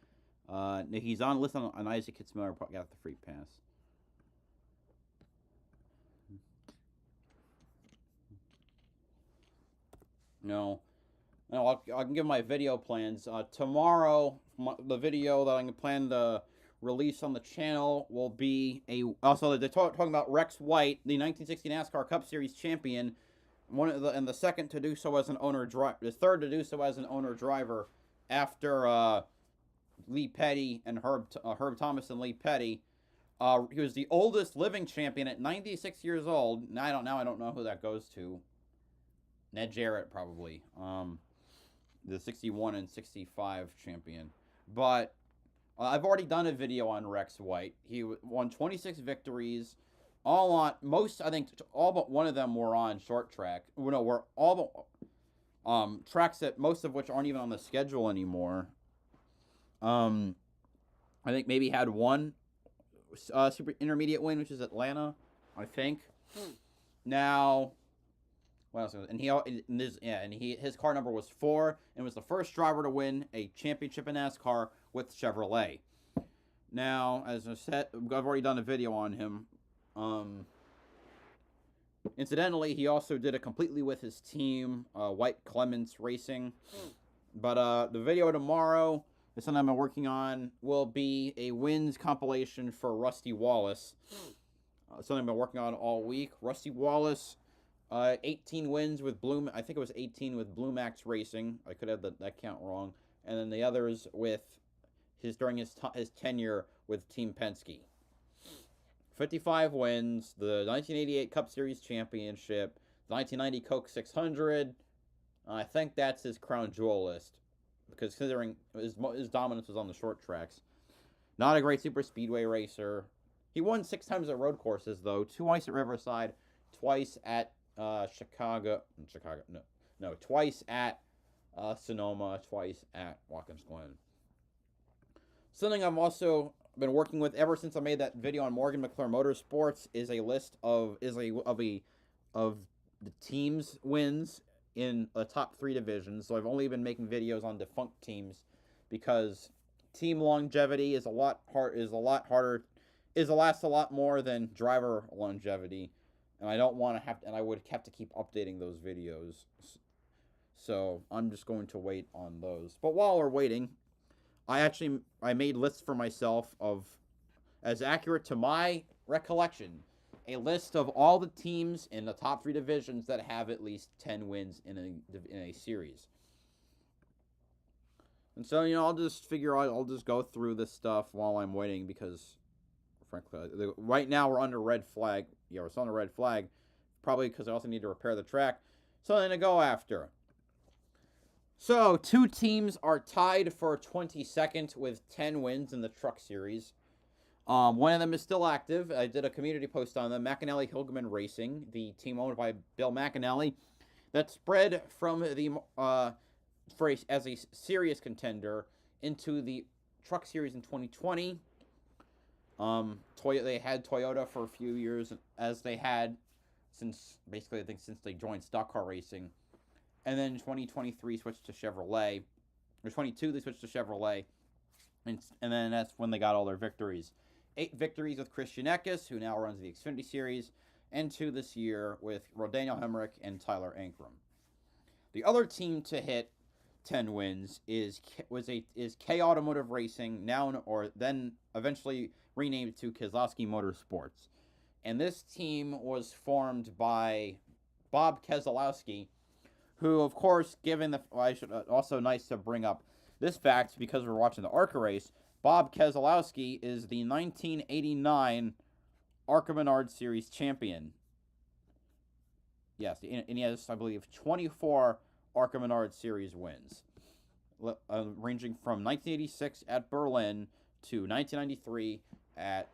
No, he's on list on Isaac Kitzmiller. Got the free pass. You know, I can give my video plans. Tomorrow, the video that I'm plan to release on the channel will be also they're talking about Rex White, the 1960 NASCAR Cup Series champion, and the second to do so as an owner driver, the third to do so as an owner driver after Lee Petty and Herb Thomas and Lee Petty. He was the oldest living champion at 96 years old. Now I don't know who that goes to. Ned Jarrett probably. The 61 and 65 champion. But I've already done a video on Rex White. He won 26 victories. I think all but one of them were on short track. No, were all but tracks that most of which aren't even on the schedule anymore. I think maybe had one super intermediate win, which is Atlanta, I think. Now, what else? And his car number was 4, and was the first driver to win a championship in NASCAR with Chevrolet. Now, as I said, I've already done a video on him. Incidentally, he also did it completely with his team, White Clements Racing. But the video tomorrow, the something I've been working on, will be a wins compilation for Rusty Wallace. Something I've been working on all week. Rusty Wallace, 18 wins with I think it was 18 with Blue Max Racing. I could have that count wrong. And then the others with during his tenure with Team Penske. 55 wins, the 1988 Cup Series Championship, the 1990 Coke 600. I think that's his crown jewel list, because considering his dominance was on the short tracks. Not a great super speedway racer. He won 6 times at road courses, though. Twice at Riverside, twice at twice at Sonoma, twice at Watkins Glen. Something I've also been working with ever since I made that video on Morgan McClure Motorsports is a list of the teams' wins in the top 3 divisions. So I've only been making videos on defunct teams because team longevity is lasts a lot more than driver longevity, and I don't want to I would have to keep updating those videos. So I'm just going to wait on those. But while we're waiting, I made lists for myself of, as accurate to my recollection, a list of all the teams in the top 3 divisions that have at least 10 wins in a series. And so, I'll just go through this stuff while I'm waiting, because frankly, right now we're under red flag. Yeah, we're still under red flag, probably because I also need to repair the track. Something to go after. So, 2 teams are tied for 22nd with 10 wins in the Truck Series. One of them is still active. I did a community post on them. McAnally Hilgeman Racing, the team owned by Bill McAnally, that spread from as a serious contender into the Truck Series in 2020. They had Toyota for a few years, as they had since they joined stock car racing. And then in 2023 switched to Chevrolet. Or 22 they switched to Chevrolet. And then that's when they got all their victories. 8 victories with Christian Eckes, who now runs the Xfinity Series, and 2 this year with Daniel Hemrick and Tyler Ankrum. The other team to hit 10 wins is K Automotive Racing, then eventually renamed to Keselowski Motorsports. And this team was formed by Bob Keselowski, who, of course, also nice to bring up this fact because we're watching the ARCA race. Bob Keselowski is the 1989 ARCA Menards Series champion. Yes, and he has, I believe, 24 ARCA Menards Series wins, ranging from 1986 at Berlin to 1993 at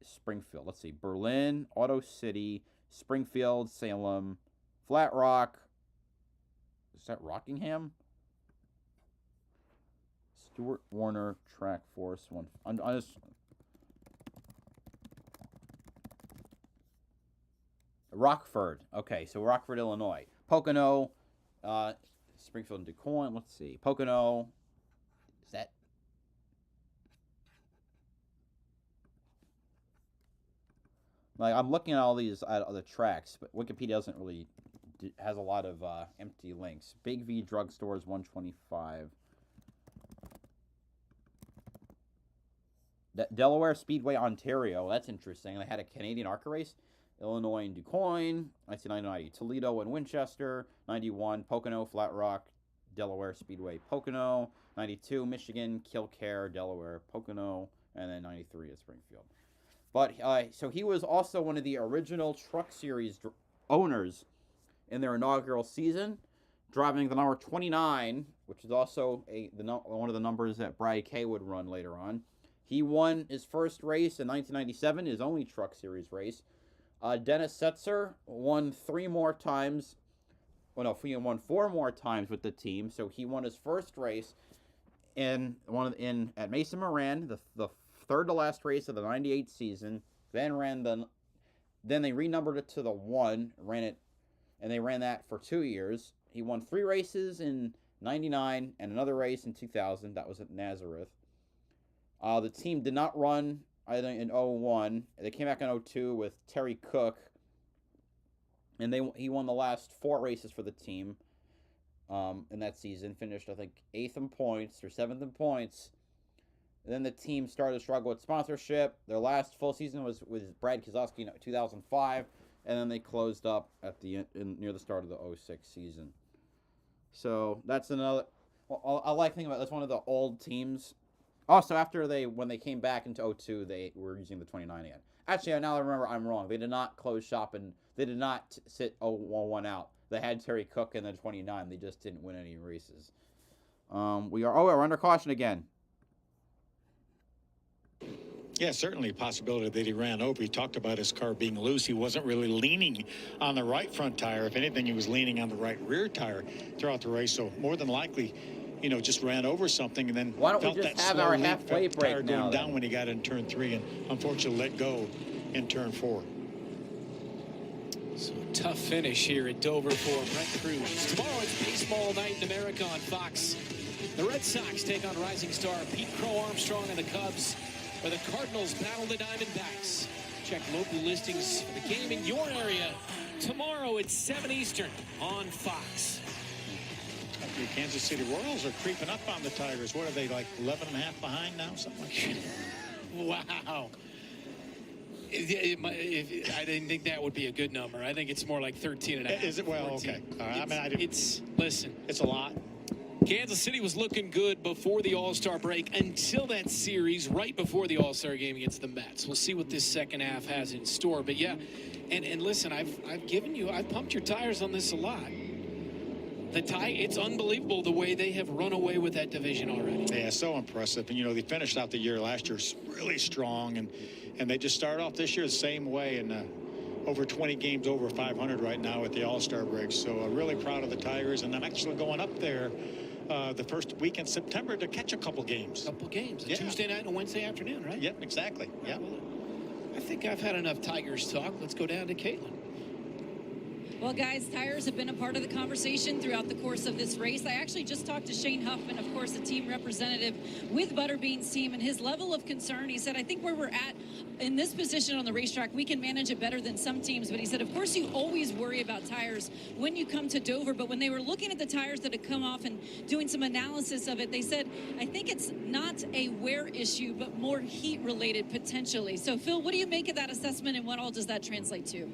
Springfield. Let's see, Berlin, Auto City, Springfield, Salem, Flat Rock. Is that Rockingham? Stuart Warner Track Force 1. Rockford. Okay, so Rockford, Illinois. Pocono, Springfield and DuQuoin. Let's see. Pocono. Is that? I'm looking at all these other tracks, but Wikipedia doesn't really has a lot of empty links. Big V Drugstores 125. Delaware Speedway, Ontario. That's interesting. They had a Canadian ARCA race. Illinois and DuQuoin. 1990. Toledo and Winchester. 91. Pocono, Flat Rock, Delaware Speedway, Pocono. 92. Michigan, Killcare, Delaware, Pocono. And then 93 at Springfield. But so he was also one of the original Truck Series owners in their inaugural season, driving the number 29, which is also one of the numbers that Brad Kay would run later on. He won his first race in 1997, his only Truck Series race. Dennis Setzer won 3 more times. Well, no, he won 4 more times with the team. So he won his first race at Mason Moran, the third to last race of the 98 season. Then they renumbered it to the 1, and they ran that for 2 years. He won 3 races in 99 and another race in 2000. That was at Nazareth. The team did not run either in 01. They came back in 02 with Terry Cook, and he won the last 4 races for the team in that season. Finished, I think, 8th in points or 7th in points. And then the team started to struggle with sponsorship. Their last full season was with Brad Keselowski in 2005, and then they closed up at near the start of the 06 season. So that's another. Well, I like thinking about that's one of the old teams. Also, when they came back into 02, they were using the 29 again. Actually, now I remember I'm wrong. They did not close shop and they did not sit 0-1 out. They had Terry Cook in the 29. They just didn't win any races. We're under caution again. Yeah, certainly a possibility that he ran over. He talked about his car being loose. He wasn't really leaning on the right front tire. If anything, he was leaning on the right rear tire throughout the race. So more than likely, just ran over something and then why don't felt we just that have slow our leak, halfway felt break tire now, going then? down when he got in turn 3 and unfortunately let go in turn 4. So tough finish here at Dover for Brent Cruz. Tomorrow it's baseball night in America on Fox. The Red Sox take on rising star Pete Crow Armstrong and the Cubs, where the Cardinals battle the Diamondbacks. Check local listings for the game in your area tomorrow at 7 Eastern on Fox. The Kansas City Royals are creeping up on the Tigers. What are they, like 11 and a half behind now? Something like that. Wow. I didn't think that would be a good number. I think it's more like 13 and a half. Is it? Well, 14. Okay. Listen. It's a lot. Kansas City was looking good before the All-Star break until that series right before the All-Star game against the Mets. We'll see what this second half has in store. But yeah, and listen, I've pumped your tires on this a lot. It's unbelievable the way they have run away with that division already. Yeah, so impressive. And, they finished out the year last year really strong, and they just started off this year the same way, and over 20 games over 500 right now at the All-Star break. So really proud of the Tigers, and I'm actually going up there the first week in September to catch a couple games. Yeah. Tuesday night and Wednesday afternoon, right? Yep, exactly. Yeah. Well, I think I've had enough Tigers talk. Let's go down to Caitlin. Well, guys, tires have been a part of the conversation throughout the course of this race. I actually just talked to Shane Huffman, of course, the team representative with Butterbean's team, and his level of concern. He said, I think where we're at in this position on the racetrack, we can manage it better than some teams. But he said, of course, you always worry about tires when you come to Dover. But when they were looking at the tires that had come off and doing some analysis of it, they said, I think it's not a wear issue, but more heat related potentially. So, Phil, what do you make of that assessment, and what all does that translate to?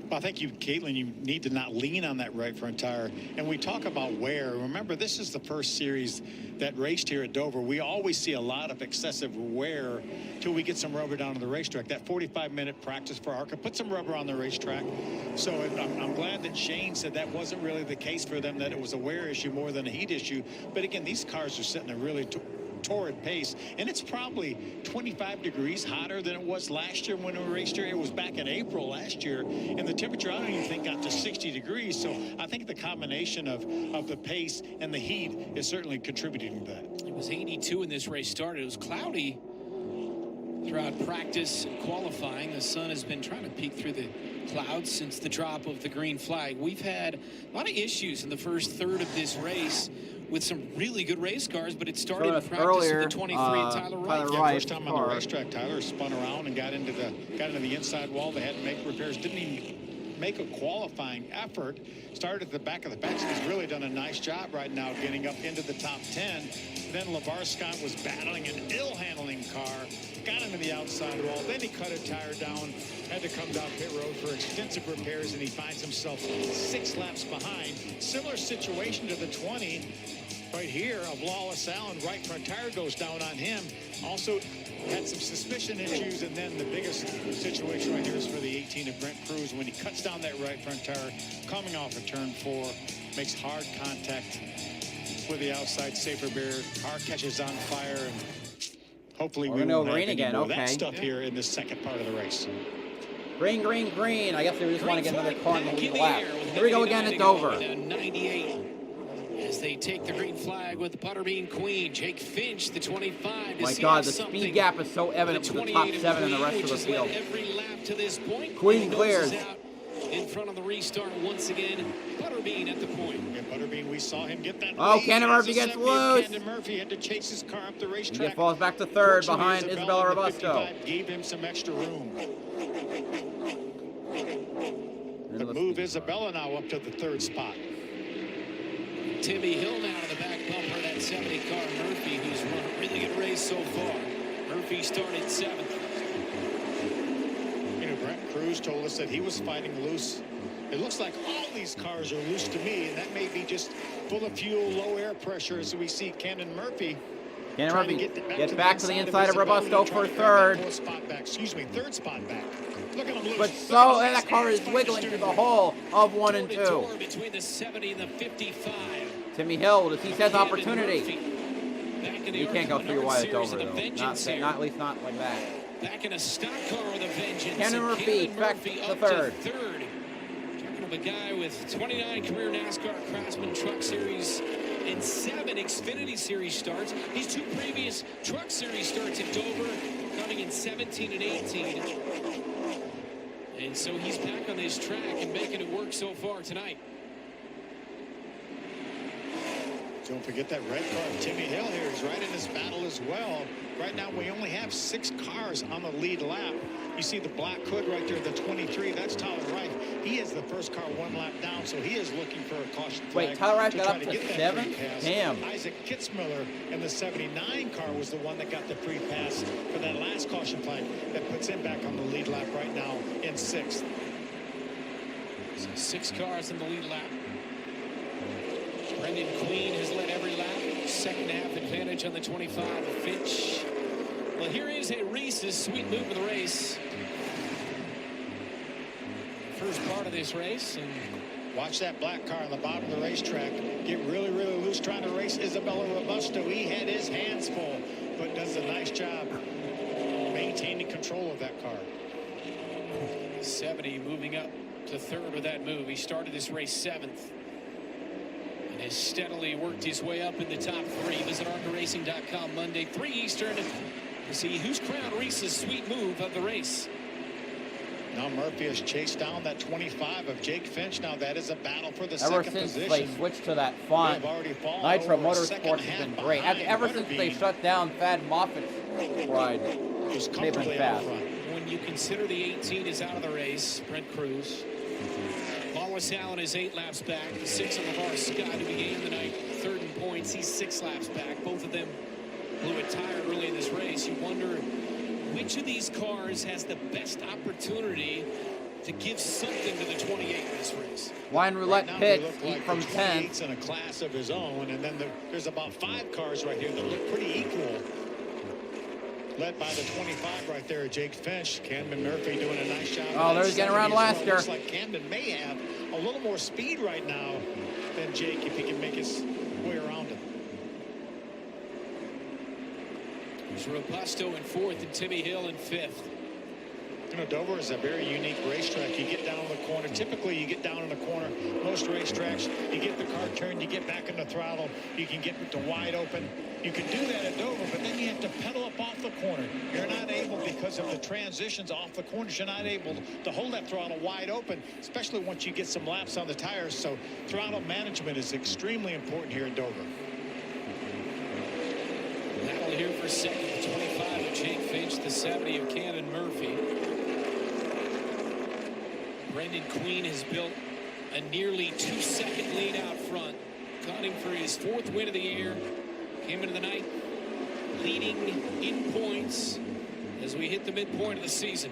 Well, I think Caitlin, you need to not lean on that right front tire. And we talk about wear. Remember, this is the first series that raced here at Dover. We always see a lot of excessive wear till we get some rubber down to the racetrack. That 45-minute practice for ARCA put some rubber on the racetrack. So I'm glad that Shane said that wasn't really the case for them, that it was a wear issue more than a heat issue. But again, these cars are setting a really torrid pace, and it's probably 25 degrees hotter than it was last year when we raced here. It was back in April last year, and the temperature I don't even think got to 60 degrees. So I think the combination of the pace and the heat is certainly contributing to that. It was 82 when this race started. It was cloudy throughout practice and qualifying. The sun has been trying to peek through the clouds since the drop of the green flag. We've had a lot of issues in the first third of this race with some really good race cars, but it started in practice earlier, with the 23 and Tyler Wright. Yeah, first time on the racetrack, Tyler spun around and got into the inside wall. They had to make repairs. Didn't even make a qualifying effort. Started at the back of the pack. He's really done a nice job right now getting up into the top 10. Then LeVar Scott was battling an ill-handling car, got him to the outside wall. Then he cut a tire down, had to come down pit road for extensive repairs, and he finds himself 6 laps behind. Similar situation to the 20 right here of Lawless Allen. Right front tire goes down on him. Also had some suspicion issues, and then the biggest situation right here is for the 18 of Brent Cruz when he cuts down that right front tire coming off of turn 4, makes hard contact with the outside safer barrier. Car catches on fire, and hopefully we won't have any more of that stuff here in the second part of the race. Green, green, green. I guess they just want to get another car in the lead lap. Here we go again at Dover. 98. As they take the green flag with the Butterbean Queen, Jake Finch, the 25. My God, the speed gap is so evident with the top 7 and the rest of the field. Every lap to this point. Queen clears. In front of the restart once again. Butterbean at the point. Yeah, Butterbean, we saw him get that. Oh, Camden Murphy gets loose. Camden Murphy had to chase his car up the racetrack. He falls back to third behind Isabella Robusto. Gave him some extra room. But move Isabella now up to the 3rd spot. Timmy Hill now to the back bumper of that 70 car. Murphy, who's run a really good race so far. Murphy started 7th. You know, Brent Cruz told us that he was fighting loose. It looks like all these cars are loose to me, and that may be just full of fuel, low air pressure, as we see Camden Murphy. Camden Murphy gets back to the inside of Robusto for 3rd. 3rd spot back. Look at him loose. But so that car is wiggling through the hole of 1 and 2. Between the 70 and the 55. Timmy Hill, does he has opportunity? You can't go through wide over though. Not at least not like that. Back in a stock car with a vengeance. Camden Murphy back to 3rd. Talking of a guy with 29 career NASCAR Craftsman Truck Series and 7 Xfinity Series starts. His 2 previous Truck Series starts at Dover, coming in 17 and 18. And so he's back on this track and making it work so far tonight. Don't forget that red car of Timmy Hill here. He's right in this battle as well. Right now, we only have 6 cars on the lead lap. You see the black hood right there, the 23. That's Tyler Wright. He is the first car 1 lap down, so he is looking for a caution flag. Wait, Tyler Wright got up to 7th? Damn. Isaac Kitzmiller in the 79 car was the one that got the free pass for that last caution flag that puts him back on the lead lap right now in 6th. So 6 cars in the lead lap. Brendan Queen has led every lap. Second half advantage on the 25 of Finch. Well, here is a Reese's sweet move of the race. First part of this race. And watch that black car on the bottom of the racetrack get really, really loose trying to race Isabella Robusto. He had his hands full, but does a nice job maintaining control of that car. 70 moving up to 3rd with that move. He started this race 7th. And has steadily worked his way up in the top 3. Visit ARCARacing.com Monday, 3 Eastern, to see who's crowned Reese's sweet move of the race. Now Murphy has chased down that 25 of Jake Finch. Now that is a battle for the Ever second since position. they switched to that font, Nitro Motorsports has been great. Ever since they shut down Thad Moffat's ride, they've been fast. When you consider the 18 is out of the race, Brent Cruz. Lawless Allen is 8 laps back. The 6 of LeVar Scott, who began the night 3rd in points. He's 6 laps back. Both of them blew a tire early in this race. You wonder which of these cars has the best opportunity to give something to the 28 in this race. Wine Roulette pits like from 10. in a class of his own, and then there's about 5 cars right here that look pretty equal. Led by the 25 right there, Jake Finch. Camden Murphy doing a nice job. Oh, there's getting around Laster. Looks like Camden may have a little more speed right now than Jake if he can make his way around him. There's Robusto in 4th and Timmy Hill in 5th. You know, Dover is a very unique racetrack. You get down in the corner. Typically, you get down in the corner. Most racetracks, you get the car turned, you get back in the throttle, you can get to wide open. You can do that at Dover, but then you have to pedal up off the corner. You're not able, because of the transitions off the corners, you're not able to hold that throttle wide open, especially once you get some laps on the tires. So throttle management is extremely important here at Dover. Battle here for second, the 25 of Jake Finch, the 70 of Camden Murphy. Brendan Queen has built a nearly 2-second lead out front, gunning for his 4th win of the year. Came into the night leading in points as we hit the midpoint of the season.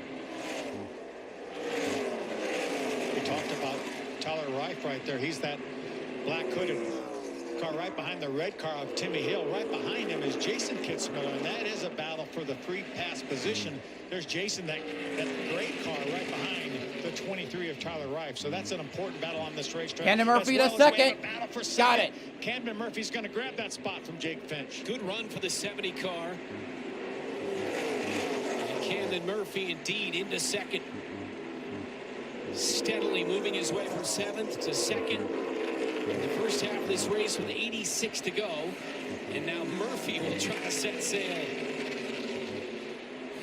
We talked about Tyler Reif right there. He's that black hooded car right behind the red car of Timmy Hill. Right behind him is Jason Kitzmiller, and that is a battle for the free pass position. There's Jason, that great car right behind the 23 of Tyler Reif. So that's an important battle on this racetrack. Camden Murphy to second. Got it. Camden Murphy's going to grab that spot from Jake Finch. Good run for the 70 car. And Camden Murphy indeed into second. Steadily moving his way from 7th to 2nd. In the first half of this race with 86 to go. And now Murphy will try to set sail.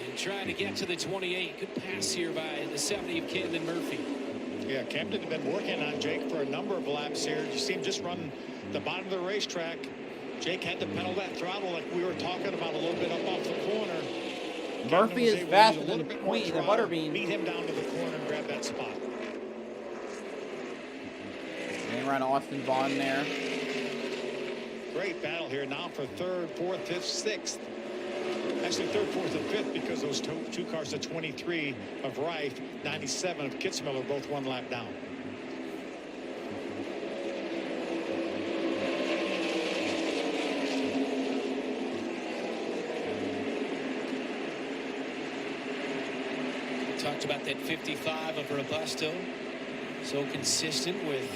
And try to get to the 28. Good pass here by the 70 of Camden Murphy. Yeah, Camden had been working on Jake for a number of laps here. You see him just run the bottom of the racetrack. Jake had to pedal that throttle like we were talking about a little bit up off the corner. Murphy is faster than Queen, the Butterbean. Beat him down to the corner and grab that spot. And around Austin Vaughn there. Great battle here now for 3rd, 4th, 5th, 6th. Actually 3rd, 4th, and 5th because those two cars, the 23 of Reif, 97 of Kitzmiller, both 1 lap down. We talked about that 55 of Robusto. So consistent with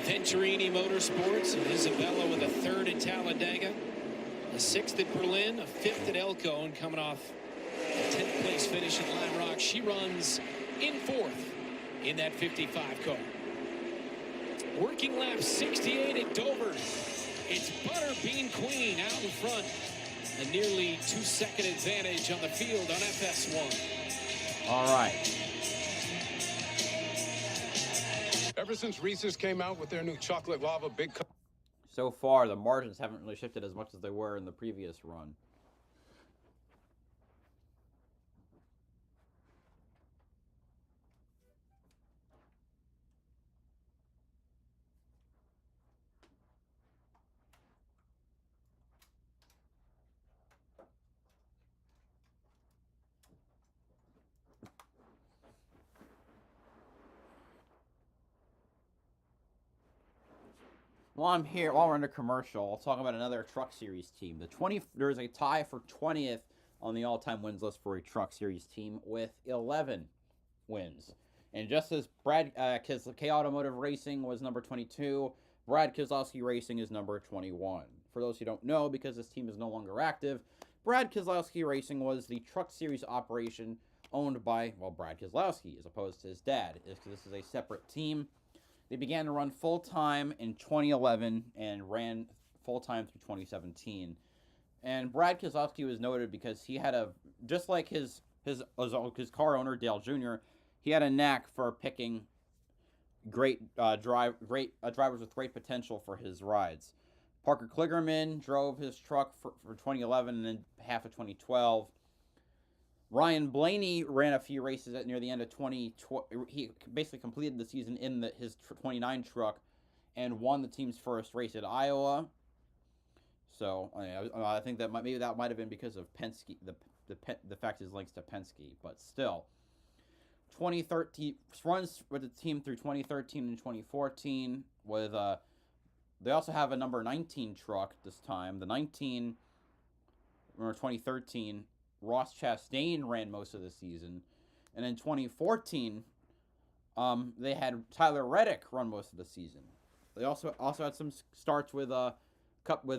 Venturini Motorsports, and Isabella with a 3rd at Talladega, a 6th at Berlin, a 5th at Elko, and coming off a 10th place finish at Lime Rock. She runs in 4th in that 55 car. Working lap 68 at Dover. It's Butterbean Queen out in front. A nearly 2-second advantage on the field on FS1. All right. Ever since Reese's came out with their new chocolate lava big cup. So far, the margins haven't really shifted as much as they were in the previous run. While we're under commercial, I'll talk about another Truck Series team. There's a tie for 20th on the all-time wins list for a Truck Series team with 11 wins. And just as K Automotive Racing was number 22, Brad Keselowski Racing is number 21. For those who don't know, because this team is no longer active, Brad Keselowski Racing was the Truck Series operation owned by, well, Brad Keselowski, as opposed to his dad. This is a separate team. They began to run full-time in 2011 and ran full-time through 2017. And Brad Keselowski was noted because he had just like his car owner, Dale Jr., he had a knack for picking drivers with great potential for his rides. Parker Kligerman drove his truck for 2011 and then half of 2012. Ryan Blaney ran a few races near the end of 2012. He basically completed the season in his 29 truck and won the team's first race at Iowa. So I think that might have been because of Penske, the fact his links to Penske, but still. 2013 runs with the team through 2013 and 2014 with they also have a number 19 truck this time. The 19 or 2013 Ross Chastain ran most of the season, and in 2014 they had Tyler Reddick run most of the season. They also had some starts with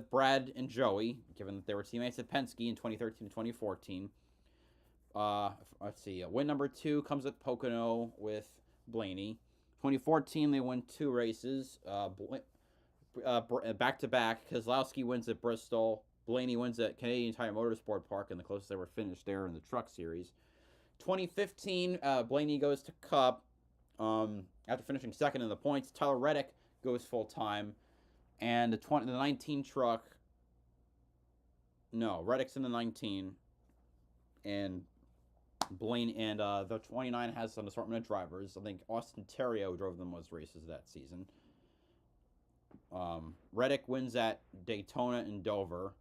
Brad and Joey, given that they were teammates at Penske in 2013 and 2014. Let's see. Win number 2 comes at Pocono with Blaney. 2014, they won 2 races, back-to-back. Keselowski wins at Bristol. Blaney wins at Canadian Tire Motorsport Park, and the closest they were finished there in the Truck Series. 2015, Blaney goes to Cup after finishing second in the points. Tyler Reddick goes full-time. And the 19 truck, no, Reddick's in the 19, and Blaine and the 29 has an assortment of drivers. I think Austin Terrio drove the most races that season. Reddick wins at Daytona and Dover.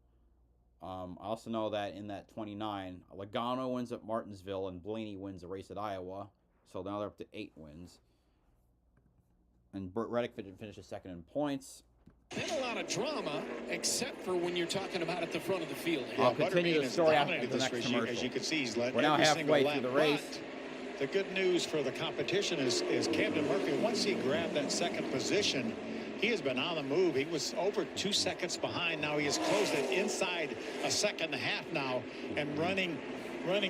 I also know that in that 29, Logano wins at Martinsville and Blaney wins a race at Iowa. So now they're up to 8 wins. And Reddick finishes second in points. Been a lot of drama, except for when you're talking about at the front of the field. I'll continue the story after the next commercial. As you can see, he's led We're now every halfway single through the lap, race. but the good news for the competition is Camden Murphy, once he grabbed that second position, he has been on the move. He was over 2 seconds behind. Now he has closed it inside a second and a half now and running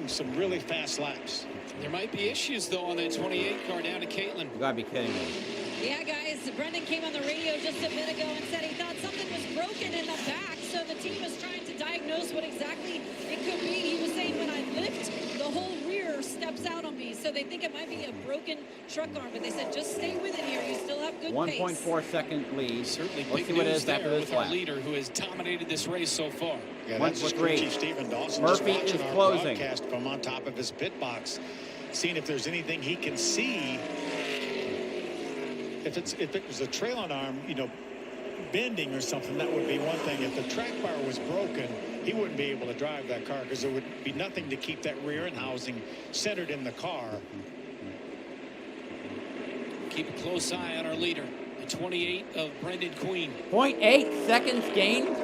some really fast laps. There might be issues, though, on that 28 car down to Caitlin. You gotta be kidding me. Yeah, guys, Brendan came on the radio just a bit ago and said he thought something was broken in the back, so the team was trying to diagnose what exactly it could be. He was saying when I lift, the whole rear steps out on me, so they think it might be a broken truck arm, but they said just stay with it here. You still have good pace. 1.4 second lead. Certainly Let's big see what it news is there after this with our lap. leader who has dominated this race so far. Yeah, that's just crew chief Stephen Dawson Murphy just watching is our closing. broadcast from on top of his pit box, seeing if there's anything he can see. If it was a trailing arm, you know, bending or something, that would be one thing. If the track bar was broken, he wouldn't be able to drive that car because there would be nothing to keep that rear end housing centered in the car. Keep a close eye on our leader, the 28 of Brendan Queen. 0.8 seconds gain.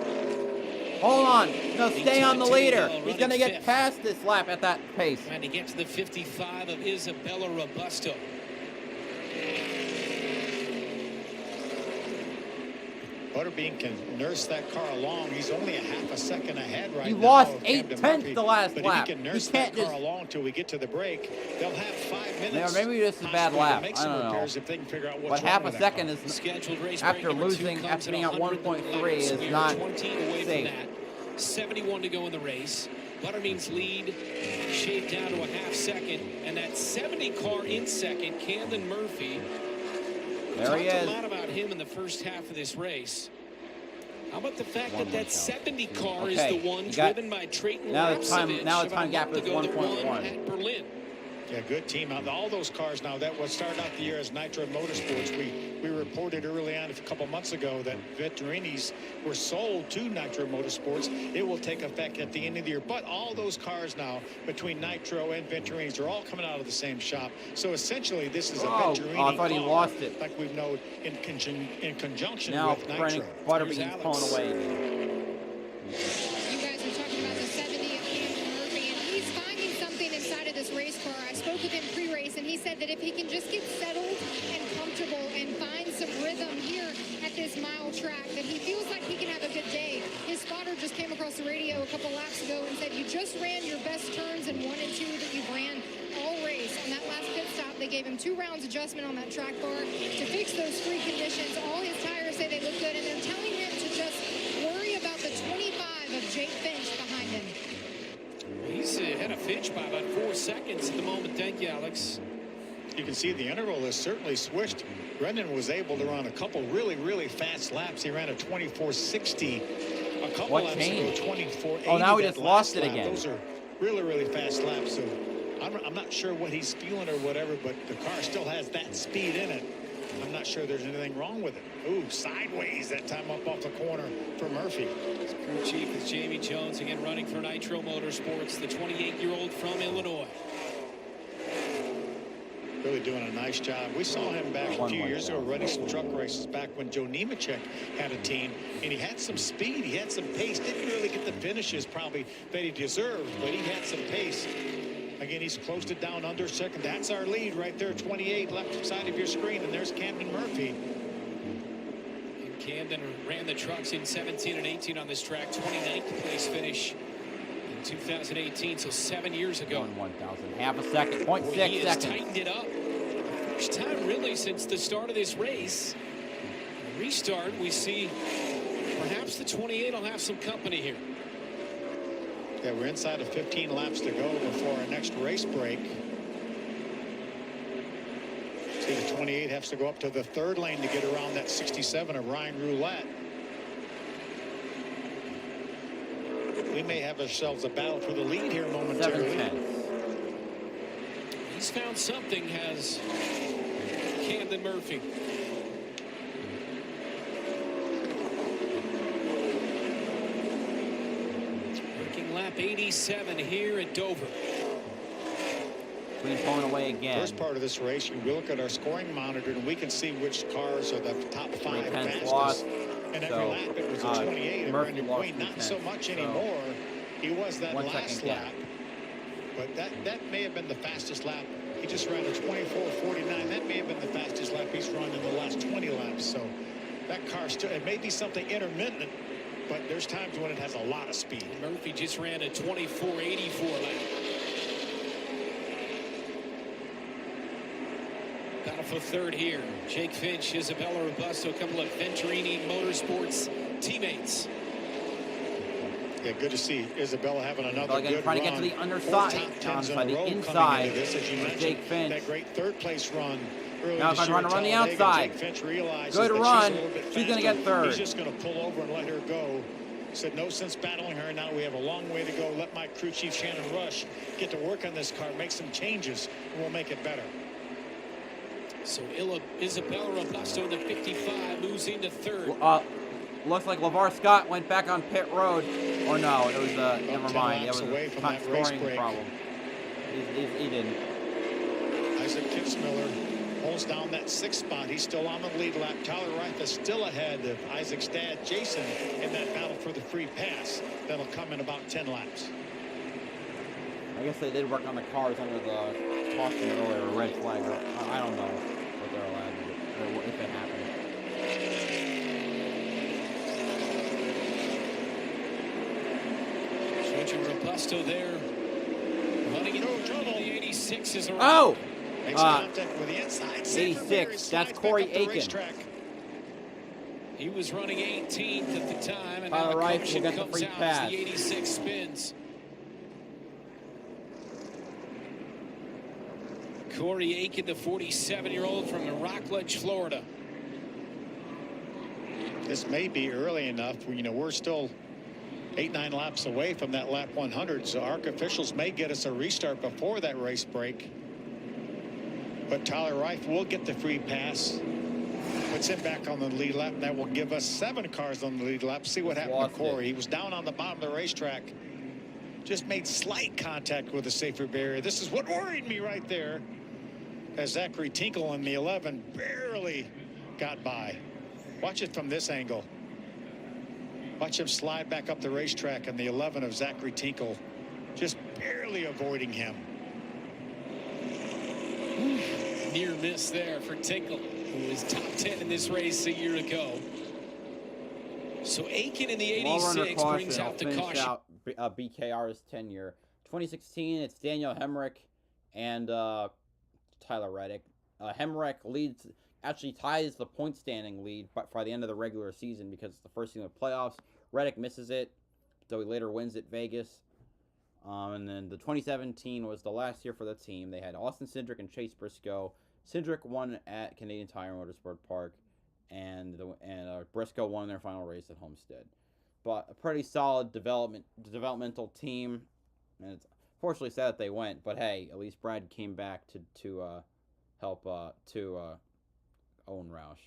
Hold on. No, stay on the leader. He's going to get past this lap at that pace. Trying to get to the 55 of Isabella Robusto. Butterbean can nurse that car along. He's only a half a second ahead right now. He lost of 8 Camden tenths Murphy, the last but lap. If he can nurse that car along till we get to the break, they'll have 5 minutes. Yeah, maybe this is a bad lap. I don't know. If they can figure out what's But wrong half a with that second car. is, Scheduled race after break number 2 losing, comes after being at 100 1.3, laps. is We are not 20 away safe. from that. 71 to go in the race. Butterbean's lead shaved down to a half second, and that 70 car in second, Camden Murphy. There he Talked is. a lot about him in the first half of this race. How about the fact that that 70 car is the one driven by Trayton now the time Lapsevich about gap a month is ago that won 1.1. at Berlin. Yeah, good team. All those cars now, that was started out the year as Nitro Motorsports. We reported early on a couple months ago that Vettorinis were sold to Nitro Motorsports. It will take effect at the end of the year. But all those cars now, between Nitro and Vettorinis, are all coming out of the same shop. So essentially, this is a Vettorini I thought he car, lost it. like we've known in conjunction Now with Nitro. Butterbean's pulling away again. You guys are talking about the 70 of Camden Murphy, and he's finding something inside of this race car. I spoke with him pre-race, and he said that if he can just get settled and comfortable and find some rhythm here at this mile track, that he feels like he can have a good day. His spotter just came across the radio a couple laps ago and said, you just ran your best turns in 1 and 2 that you've ran all race. On that last pit stop, they gave him 2 rounds adjustment on that track bar to fix those free conditions. All his tires say they look good, and they're telling him to just worry about the 25 of Jake Finch behind him. He's ahead of Finch by about 4 seconds at the moment. Thank you, Alex. You can see the interval is certainly switched. Brendan was able to run a couple really fast laps. He ran a 24.60 a couple What laps changed? ago, 24.80. Oh, now he that just lost it lap. again. Those are really fast laps. So I'm not sure what he's feeling or whatever, but the car still has that speed in it. I'm not sure there's anything wrong with it. Ooh, sideways that time up off the corner for Murphy. Crew chief is Jamie Jones, again running for Nitro Motorsports, the 28-year-old from Illinois. Really doing a nice job. We saw him back a few years ago running some truck races back when Joe Nemechek had a team, and he had some speed, he had some pace. Didn't really get the finishes probably that he deserved, but he had some pace. Again, he's closed it down under second. That's our lead right there, 28 left side of your screen, and there's Camden Murphy. And Camden ran the trucks in 17 and 18 on this track, 29th place finish in 2018, so 7 years ago. 1,000, half a second, 0.6 He has seconds. tightened it up. The first time really since the start of this race. The restart, we see perhaps the 28 will have some company here. Yeah, we're inside of 15 laps to go before our next race break. See, the 28 has to go up to the third lane to get around that 67 of Ryan Roulette. We may have ourselves a battle for the lead here momentarily. 7 tenths. He's found something, has Camden Murphy. Working lap 87 here at Dover. Being pulling away again. First part of this race, you look at our scoring monitor, and we can see which cars are the top 5 fastest. Lost. And every lap it was a 28. And Murphy Brendan Queen, not so much anymore. He was that last lap. But that may have been the fastest lap. He just ran a 24.49. That may have been the fastest lap he's run in the last 20 laps. So that car still, it may be something intermittent, but there's times when it has a lot of speed. Murphy just ran a 24.84 lap. Battle for third here. Jake Finch, Isabella Robusto, a couple of Venturini Motorsports teammates. Yeah, good to see Isabella having another good trying run. to get to the underside, by the inside. This, as you mentioned, Jake Finch. That great third place run. Now if I'm trying to run the outside. Good run. She's going to get third. He's just going to pull over and let her go. Said no sense battling her. Now we have a long way to go. Let my crew chief Shannon Rush get to work on this car, make some changes, and we'll make it better. So Isabella Robusto in the 55 moves into third. Looks like LeVar Scott went back on pit road. Or no, it was never mind. It was a top scoring problem. He didn't. Isaac Kitzmiller holds down that 6th spot. He's still on the lead lap. Tyler Reif is still ahead of Isaac's dad, Jason, in that battle for the free pass. That'll come in about 10 laps. I guess they did work on the cars under the caution earlier, red flag. I don't know what they're allowed to do, or if it happened. Robusto there, running in trouble. The 86 is around. Oh! Makes contact with the inside. 86, that's Corey Aiken. He was running 18th at the time, and Tyler now Reif the will get the comes free out pass. as the 86 spins. Corey Aiken, the 47-year-old from Rockledge, Florida. This may be early enough. We're still 8-9 laps away from that lap 100, so ARCA officials may get us a restart before that race break. But Tyler Reif will get the free pass. Puts him back on the lead lap, and that will give us 7 cars on the lead lap. See what happened to Corey. He was down on the bottom of the racetrack. Just made slight contact with the safety barrier. This is what worried me right there. As Zachary Tinkle in the 11 barely got by. Watch it from this angle. Watch him slide back up the racetrack in the 11 of Zachary Tinkle, just barely avoiding him. Near miss there for Tinkle, who was top 10 in this race a year ago. So Aiken in the 86 brings out the caution. Out BKR's tenure. 2016, it's Daniel Hemrick and Tyler Reddick. Hemrick actually ties the point standing lead but by the end of the regular season because it's the first team of the playoffs. Reddick misses it, though he later wins at Vegas. And then the 2017 was the last year for the team. They had Austin Cindric and Chase Briscoe. Cindric won at Canadian Tire Motorsport Park, and Briscoe won their final race at Homestead. But a pretty solid developmental team, and it's fortunately sad that they went. But hey, at least Brad came back to help Owen Roush.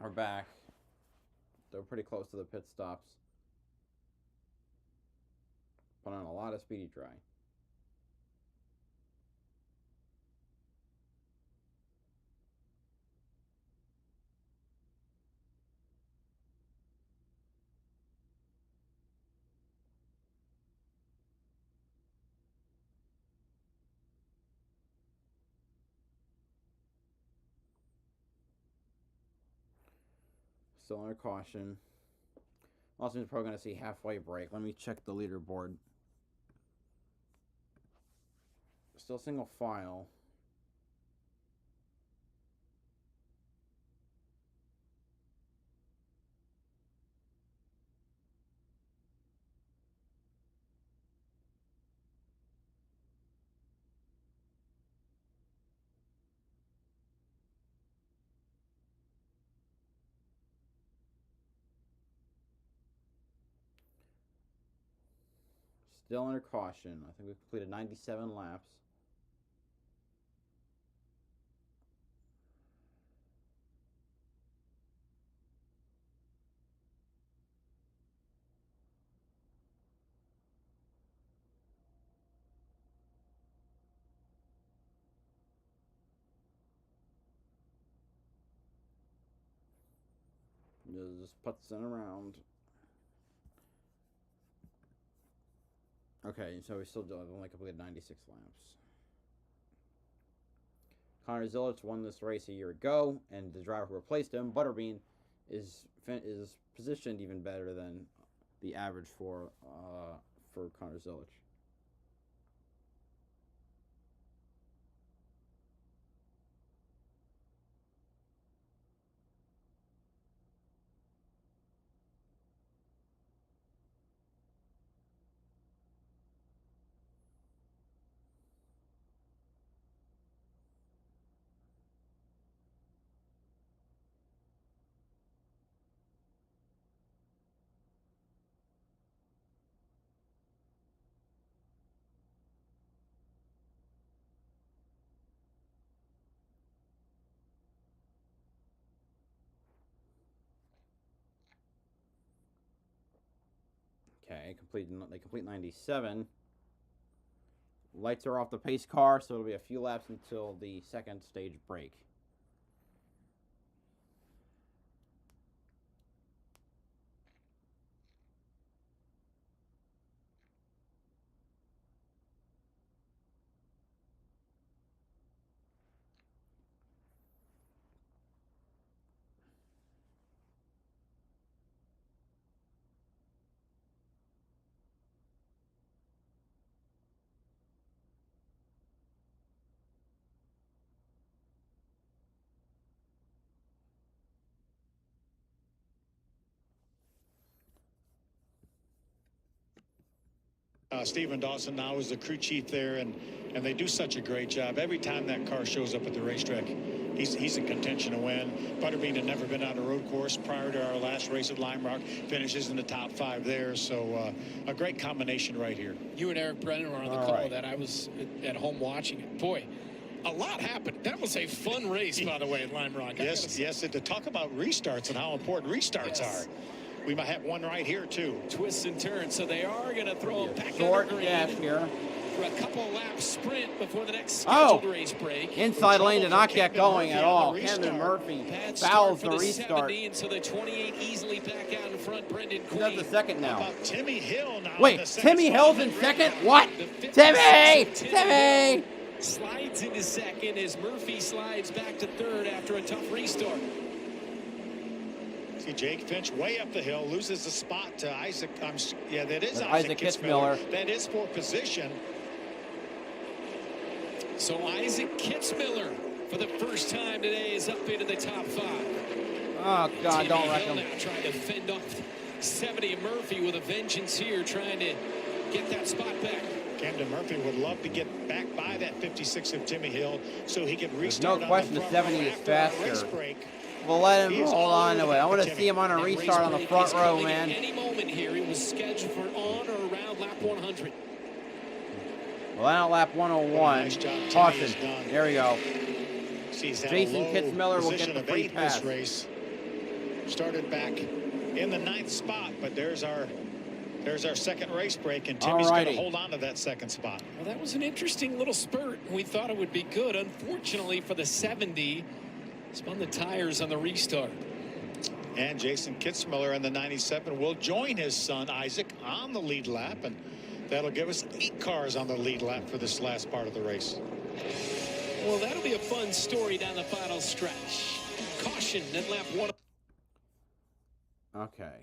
We're back. They're pretty close to the pit stops. Put on a lot of speedy dry. Still under caution. Also, we're probably going to see halfway break. Let me check the leaderboard. Still single file. Still under caution. I think we've completed 97 laps. Just putzing around. Okay, so we still only completed 96 laps. Connor Zilic won this race a year ago, and the driver who replaced him, Butterbean, is positioned even better than the average for Connor Zilic. Okay, they complete 97. Lights are off the pace car, so it'll be a few laps until the second stage break. Stephen Dawson now is the crew chief there, and they do such a great job. Every time that car shows up at the racetrack, he's in contention to win. Butterbean had never been on a road course prior to our last race at Lime Rock. Finishes in the top 5 there, so a great combination right here. You and Eric Brennan were on the call that I was at home watching it. Boy, a lot happened. That was a fun race, by the way, at Lime Rock. Yes, and to talk about restarts and how important restarts are. We might have one right here, too. Twists and turns, so they are going to throw it back short under dash here for a couple lap sprint before the next scheduled race break. Inside lane did not get going at all. Camden Murphy fouls the restart. And so the 28 easily back out in front. Brendan Queen. That's the second now. Timmy Hill now. Wait, Timmy Hill's in second? What? Timmy! Slides into second as Murphy slides back to third after a tough restart. See Jake Finch way up the hill, loses the spot to Isaac. That is Isaac Kitzmiller. That is for position. So Isaac Kitzmiller, for the first time today, is up into the top 5. Oh, God, don't wreck him. Now trying to fend off 70 of Murphy with a vengeance here, trying to get that spot back. Camden Murphy would love to get back by that 56 of Timmy Hill so he could restart. There's no question the 70 is faster. We'll let him hold on to it. I want to see him on a restart on the front row, man. Any moment here, it was scheduled for on or around lap 100. Well, out lap 101. Caution. There we go. Jason Kitzmiller will get the free pass. started back in the 9th spot, but there's our second race break, and All Timmy's going to righty. hold on to that second spot. Well, that was an interesting little spurt. We thought it would be good. Unfortunately for the 70, spun the tires on the restart. And Jason Kitzmiller in the 97 will join his son Isaac on the lead lap, and that'll give us 8 cars on the lead lap for this last part of the race. Well, that'll be a fun story down the final stretch. Caution at lap 1. Okay.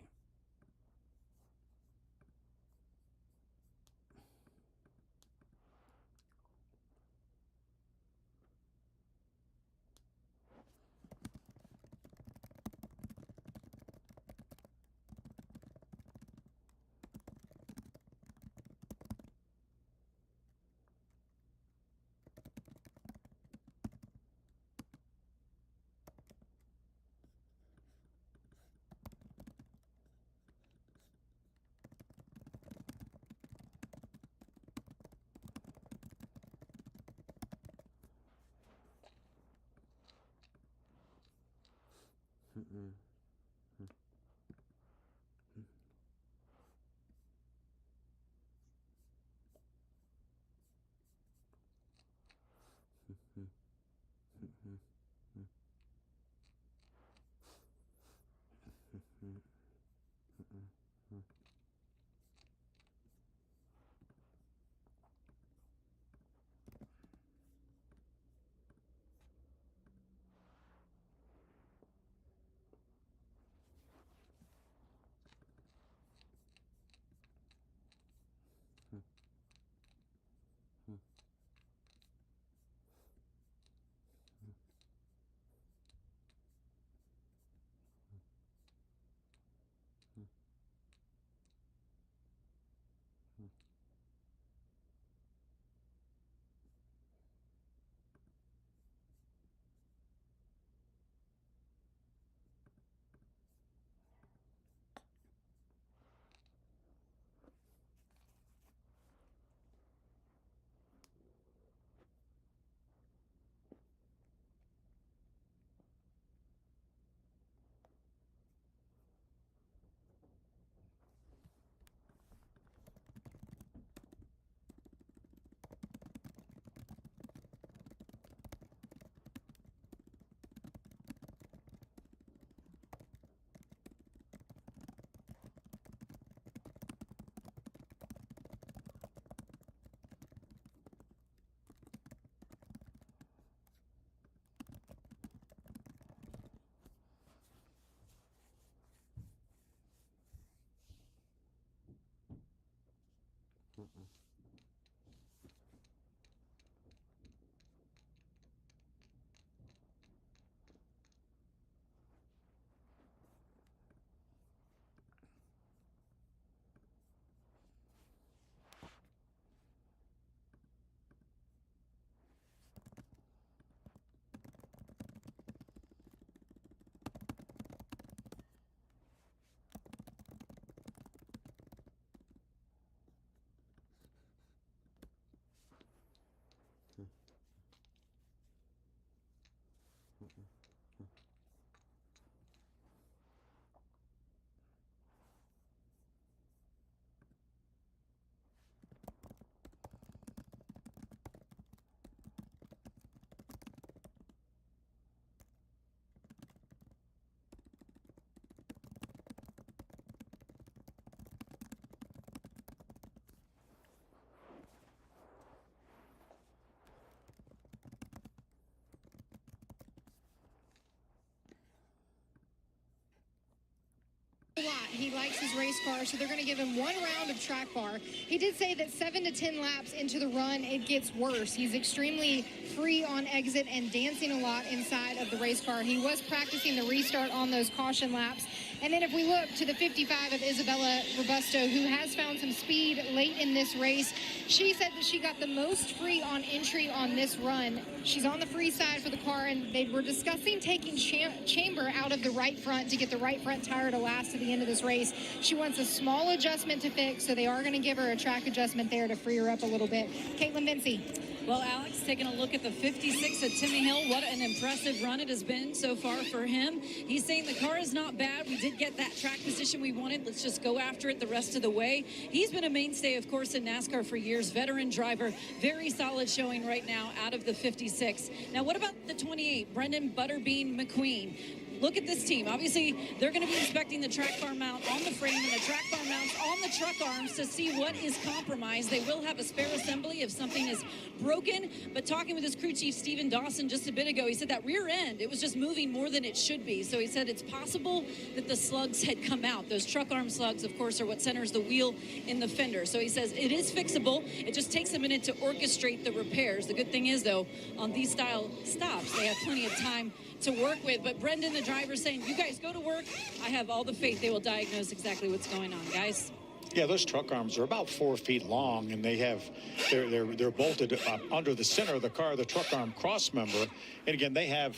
He likes his race car, so they're going to give him 1 round of track bar. He did say that 7 to 10 laps into the run, it gets worse. He's extremely free on exit and dancing a lot inside of the race car. He was practicing the restart on those caution laps, And then if we look to the 55 of Isabella Robusto, who has found some speed late in this race, she said that she got the most free on entry on this run. She's on the free side for the car, and they were discussing taking Chamber out of the right front to get the right front tire to last to the end of this race. She wants a small adjustment to fix, so they are going to give her a track adjustment there to free her up a little bit. Caitlin Vinci. Well, Alex, taking a look at the 56 at Timmy Hill, what an impressive run it has been so far for him. He's saying the car is not bad. We did get that track position we wanted. Let's just go after it the rest of the way. He's been a mainstay, of course, in NASCAR for years. Veteran driver, very solid showing right now out of the 56. Now, what about the 28, Brendan Butterbean McQueen? Look at this team. Obviously, they're going to be inspecting the track bar mount on the frame and the track bar mounts on the truck arms to see what is compromised. They will have a spare assembly if something is broken. But talking with his crew chief, Stephen Dawson, just a bit ago, he said that rear end, it was just moving more than it should be. So he said it's possible that the slugs had come out. Those truck arm slugs, of course, are what centers the wheel in the fender. So he says it is fixable. It just takes a minute to orchestrate the repairs. The good thing is, though, on these style stops, they have plenty of time to work with. But Brendan, the driver, saying, you guys go to work. I have all the faith they will diagnose exactly what's going on, guys. Yeah, those truck arms are about 4 feet long, and they're bolted under the center of the car, the truck arm cross member. And again, they have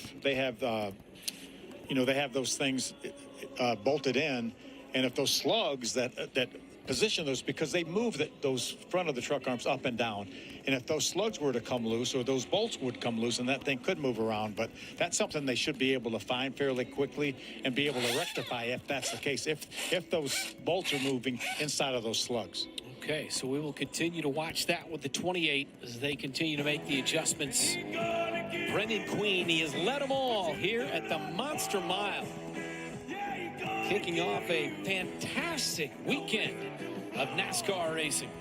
those things bolted in, and if those slugs that position those, because they move those front of the truck arms up and down, and if those slugs were to come loose, or those bolts would come loose, and that thing could move around. But that's something they should be able to find fairly quickly and be able to rectify if that's the case, if those bolts are moving inside of those slugs. Okay, so we will continue to watch that with the 28 as they continue to make the adjustments. Brendan Queen, he has led them all here at the Monster Mile, kicking off a fantastic weekend of NASCAR racing.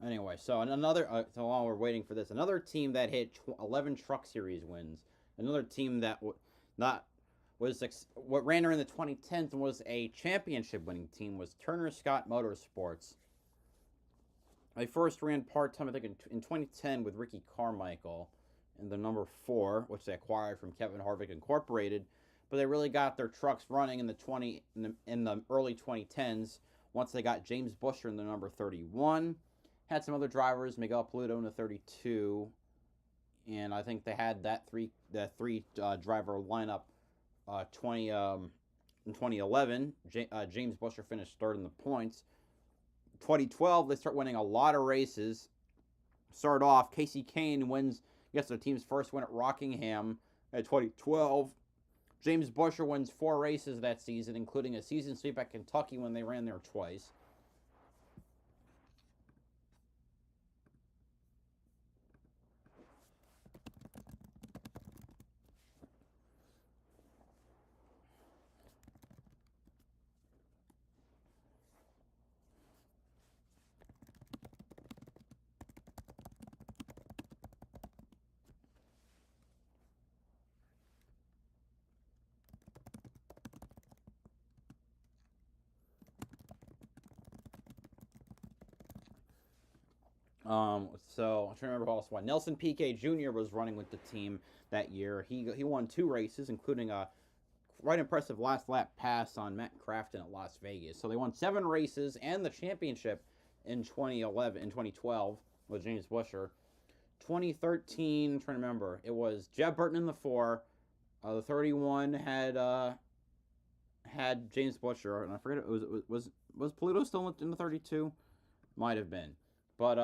Anyway, so another so while we're waiting for this, another team that hit 11 Truck Series wins, another team that what ran her in the 2010s and was a championship-winning team was Turner Scott Motorsports. They first ran part-time, I think, in 2010 with Ricky Carmichael in the number 4, which they acquired from Kevin Harvick Incorporated. But they really got their trucks running in the early 2010s once they got James Buescher in the number 31. Had some other drivers, Miguel Paludo in the 32, and I think they had that three driver lineup. In 2011, James Buescher finished third in the points. 2012, they start winning a lot of races. Start off, Casey Kane gets their team's first win at Rockingham at 2012. James Buescher wins 4 races that season, including a season sweep at Kentucky when they ran there twice. So I'm trying to remember who else won. Nelson Piquet Jr. was running with the team that year. He won 2 races, including a quite impressive last lap pass on Matt Crafton at Las Vegas. So they won 7 races and the championship in 2012 with James Buescher. 2013, I'm trying to remember, it was Jeb Burton in the 4. The 31 had had James Butcher, and I forget was Polito still in the 32? Might have been, but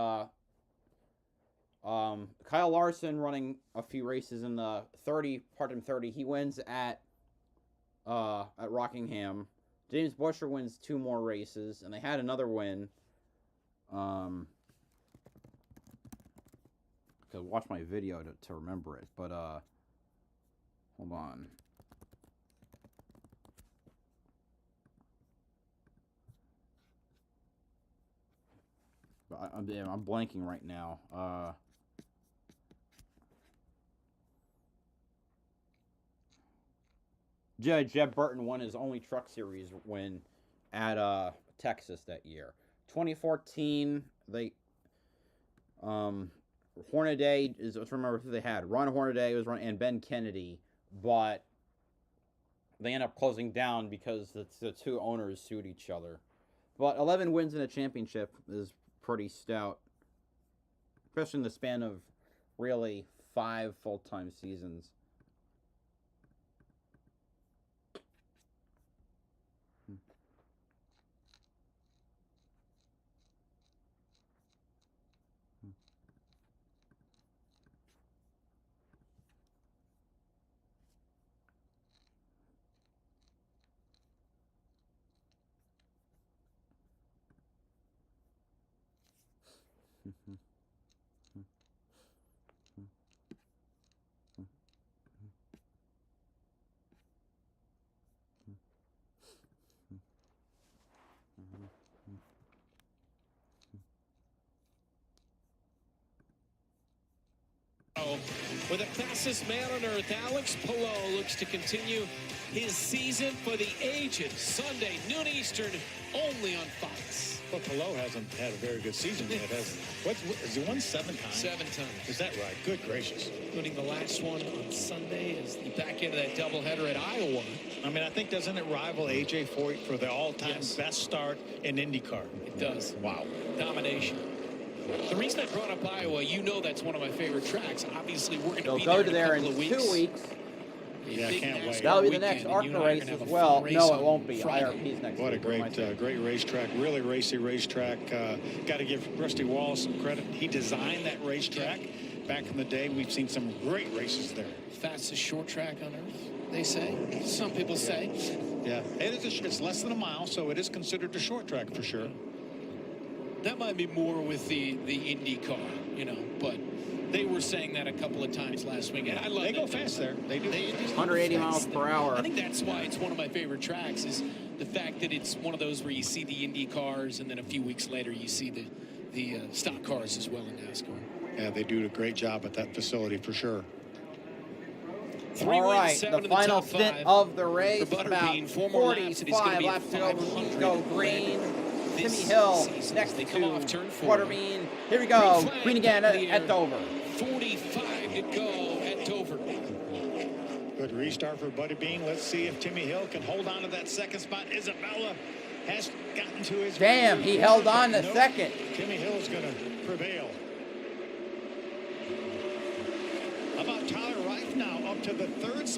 Kyle Larson running a few races in the 30, part-time 30. He wins at Rockingham. James Butcher wins 2 more races, and they had another win. Could watch my video to remember it, but hold on. But I'm blanking right now. Jeb Burton won his only Truck Series win at Texas that year. 2014, they Hornaday is, let's remember who they had. Ron Hornaday was running and Ben Kennedy, but they end up closing down because the 2 owners sued each other. But 11 wins in a championship is pretty stout, especially in the span of really 5 full-time seasons. For the fastest man on earth, Alex Palou looks to continue his season for the ages. Sunday, noon Eastern, only on Fox. Well, Palou hasn't had a very good season yet, has he? Has he won 7 times? 7 times. Is that right? Good gracious. Including the last one on Sunday as the back end of that doubleheader at Iowa. I mean, I think, doesn't it rival A.J. Foyt for the all-time best start in IndyCar? It does. Wow. Domination. The reason I brought up Iowa, you know that's one of my favorite tracks. Obviously, we're going to be go there in a couple in of 2 weeks. Yeah, I can't wait. That'll be the next ARCA race as well. No, it won't be. IRP's next What a week. great racetrack. Really racy racetrack. Got to give Rusty Wallace some credit. He designed that racetrack. Back in the day, we've seen some great races there. Fastest short track on earth, they say. Some people say. Yeah, it's less than a mile, so it is considered a short track for sure. That might be more with the IndyCar, you know, but they were saying that a couple of times last week. And I love They go fast there. They do. 180 miles per hour. I think that's why it's one of my favorite tracks, is the fact that it's one of those where you see the Indy cars and then a few weeks later you see the stock cars as well in NASCAR. Yeah, they do a great job at that facility for sure. All right, the final stint of the race, about 45 laps to go. Go green. Timmy Hill next to Butterbean. Here we go. Green again at Dover. 45 to go at Dover. Good restart for Butterbean. Let's see if Timmy Hill can hold on to that second spot. Isabella has gotten to his... Damn, he held on to second. Timmy Hill is going to prevail. How about Tyler Reif now up to the 4th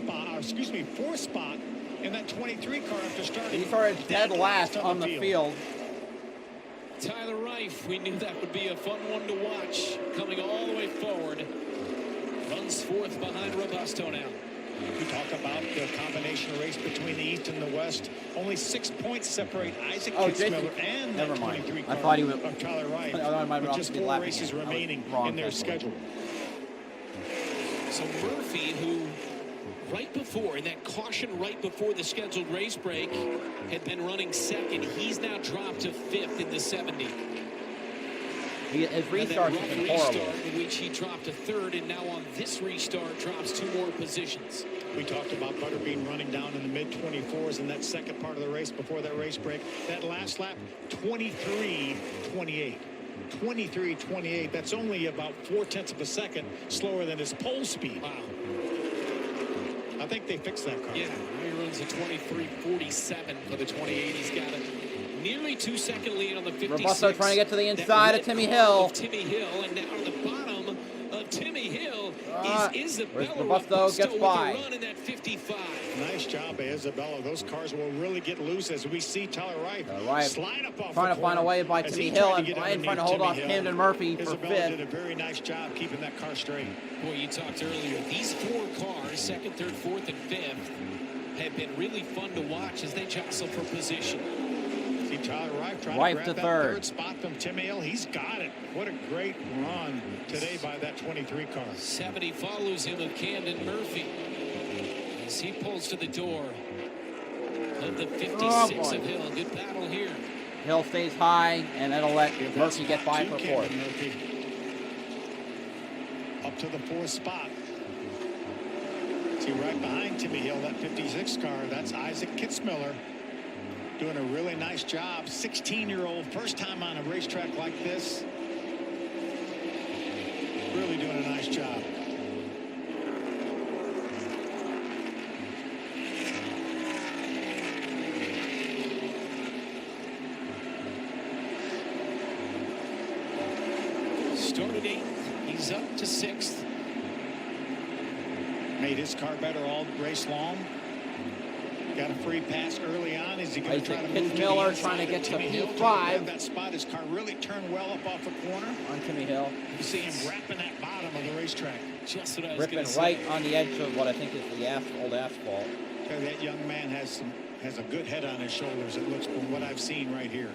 spot in that 23 car after starting. He started dead last on the field. Tyler Reif, we knew that would be a fun one to watch, coming all the way forward. Runs 4th behind Robusto now. We talk about the combination race between the East and the West. Only 6 points separate Isaac Kitzmiller and that 23 car I thought he was, of Tyler Reif, with just 4 races remaining in their schedule. So Murphy, who right before, in that caution right before the scheduled race break, had been running 2nd. He's now dropped to 5th in the 70. His restart has been horrible. In which he dropped to 3rd, and now on this restart drops 2 more positions. We talked about Butterbean running down in the mid-24s in that second part of the race before that race break. That last lap, 23-28. 23-28. That's only about 4/10 of a second slower than his pole speed. Wow. I think they fixed that car. Yeah, he runs a 23.47 for the 28. He's got a nearly 2-second lead on the 56. Robusto trying to get to the inside of Timmy Hill. Timmy Hill, and now on the bottom of Timmy Hill is where's Isabella Robusto? Gets by. with a run in that 55. Nice job by Isabella. Those cars will really get loose as we see Tyler Wright slide up off trying to find a way by Timmy Hill, and Ryan trying to hold off Camden Murphy for Isabella fifth. did a very nice job keeping that car straight. Boy, you talked earlier. These four cars, second, third, fourth, and fifth, have been really fun to watch as they jostle for position. See Tyler Wright trying Right to grab to that third spot from Timmy Hill. He's got it. What a great run today by that 23 car. 70 follows him of Camden Murphy as he pulls to the door of the 56 of Hill. Good battle here. Hill stays high, and that'll let Murphy get by for fourth. Up to the fourth spot. See right behind Timmy Hill, that 56 car, that's Isaac Kitzmiller. Doing a really nice job. 16-year-old, first time on a racetrack like this. Really doing a nice job. Started 8th, he's up to 6th. Made his car better all race long. Got a free pass early on. Is he going to try to move to Miller the trying to get to P5? That spot, his car really turned well up off the corner. On Timmy Hill. You see him wrapping that bottom of the racetrack. Just what I was ripping gonna say. right on the edge of what I think is the old asphalt. That young man has a good head on his shoulders, it looks, from what I've seen right here.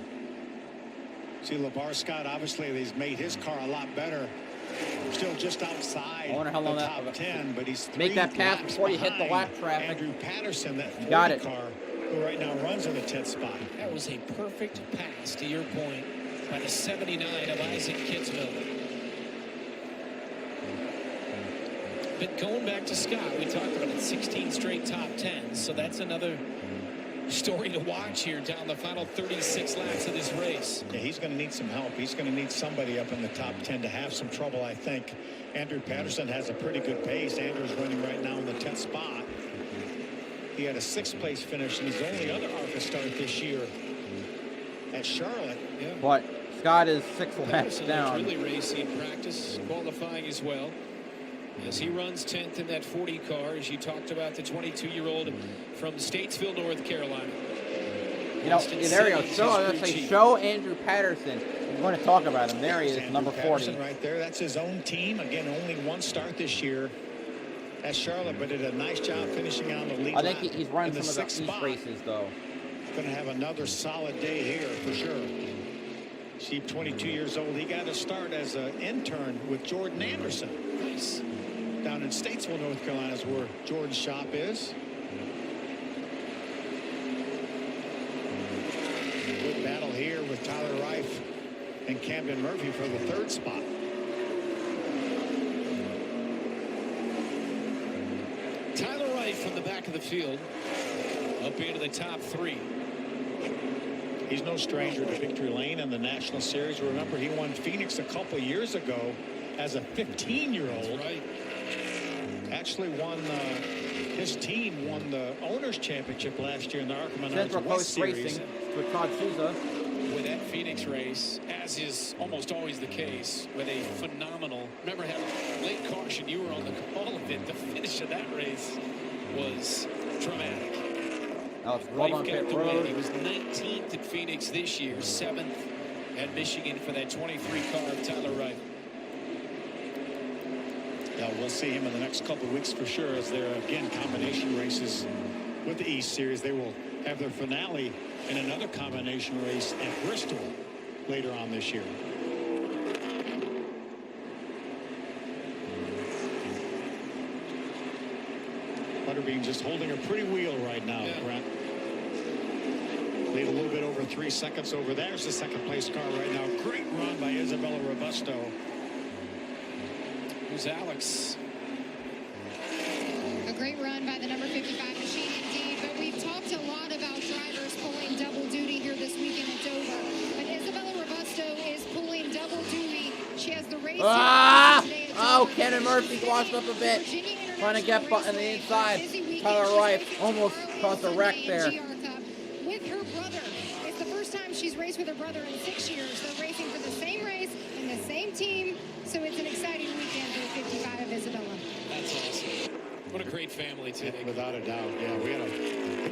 See, LeVar Scott, obviously, he's made his car a lot better. Still just outside I wonder how long the that top 10, but he's make that pass before you hit the lap traffic. Andrew Patterson, that 40 got it. car, who right now runs in the 10th spot. That was a perfect pass, to your point, by the 79 of Isaac Kitzmiller. But going back to Scott, we talked about it, 16 straight top 10s, so that's another story to watch here down the final 36 laps of this race. Yeah, he's going to need some help. He's going to need somebody up in the top 10 to have some trouble, I think. Andrew Patterson has a pretty good pace. Andrew's running right now in the 10th spot. He had a 6th place finish in his only other ARCA start this year at Charlotte. Yeah. But Scott is 6 laps Patterson down. really racing practice, qualifying as well. As he runs 10th in that 40 car, as you talked about, the 22-year-old from Statesville, North Carolina. You know, there you go. Show Andrew Patterson. We're going to talk about him. There he is, number 40. Patterson right there. That's his own team. Again, only one start this year at Charlotte, but did a nice job finishing on the lead. I think he's running some of the East races, though. Going to have another solid day here for sure. Sheep, 22 years old. He got a start as an intern with Jordan Anderson. Nice. Down in Statesville, North Carolina is where Jordan's shop is. Good battle here with Tyler Reif and Camden Murphy for the 3rd spot. Tyler Reif from the back of the field up into the top 3. He's no stranger to victory lane in the National Series. Remember, he won Phoenix a couple years ago as a 15-year-old. Right. Actually won, his team won the Owners' Championship last year in the ARCA Menards West Series. With Todd Souza. With that Phoenix race, as is almost always the case, with a phenomenal, remember having late caution, you were on the call of it. The finish of that race was dramatic. Right on pit road. He was 19th at Phoenix this year, 7th at Michigan for that 23 car of Tyler Wright. Yeah, we'll see him in the next couple of weeks for sure, as they're again combination races with the East Series. They will have their finale in another combination race at Bristol later on this year. Butterbean just holding a pretty wheel right now, Brent. Lead a little bit over 3 seconds over. There's the 2nd place car right now. Great run by Isabella Robusto. Who's Alex? A great run by the number 55 machine indeed, but we've talked a lot about drivers pulling double duty here this weekend at Dover. But Isabella Robusto is pulling double duty. She has the race today at Oh, Dover. Kenan Murphy's washed up a bit. Trying to get on the inside. Tyler Wright almost caused a wreck there. With her brother. It's the first time she's raced with her brother in 6 years. They're racing for the same race and the same team. So it's an exciting weekend for the 55 of Isabella. What a great family, too. Without a doubt, yeah.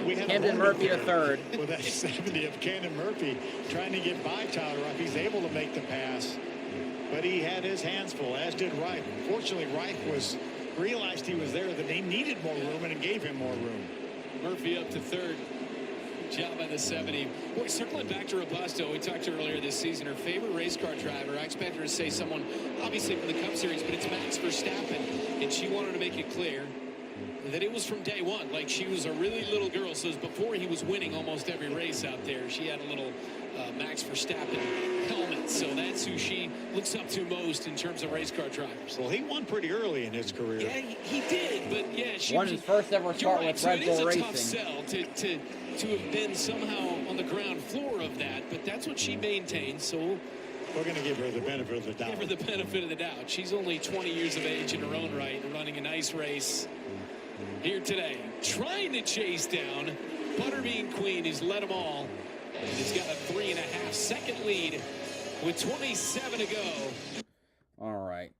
We had Camden a Murphy III. With that 70 of Camden Murphy trying to get by Tyler Reif. He's able to make the pass, but he had his hands full, as did Reif. Fortunately, Reif realized he was there, that he needed more room, and it gave him more room. Murphy up to third. Job by the 70. Boy, circling back to Robusto, we talked to her earlier this season, her favorite race car driver. I expect her to say someone, obviously from the Cup Series, but it's Max Verstappen. And she wanted to make it clear that it was from day one. Like, she was a really little girl. So it was before he was winning almost every race out there. She had a little Max Verstappen helmet. So that's who she looks up to most in terms of race car drivers. Well, he won pretty early in his career. Yeah, he did. But, yeah, she won his first ever start with Red Bull Racing. It is a tough sell to have been somehow on the ground floor of that. But that's what she maintains. So we're going to give her the benefit of the doubt. Give her the benefit of the doubt. She's only 20 years of age in her own right and running a nice race here today. Trying to chase down Butterbean Queen. He's led them all. And he's got a 3.5-second lead with 27 to go. All right.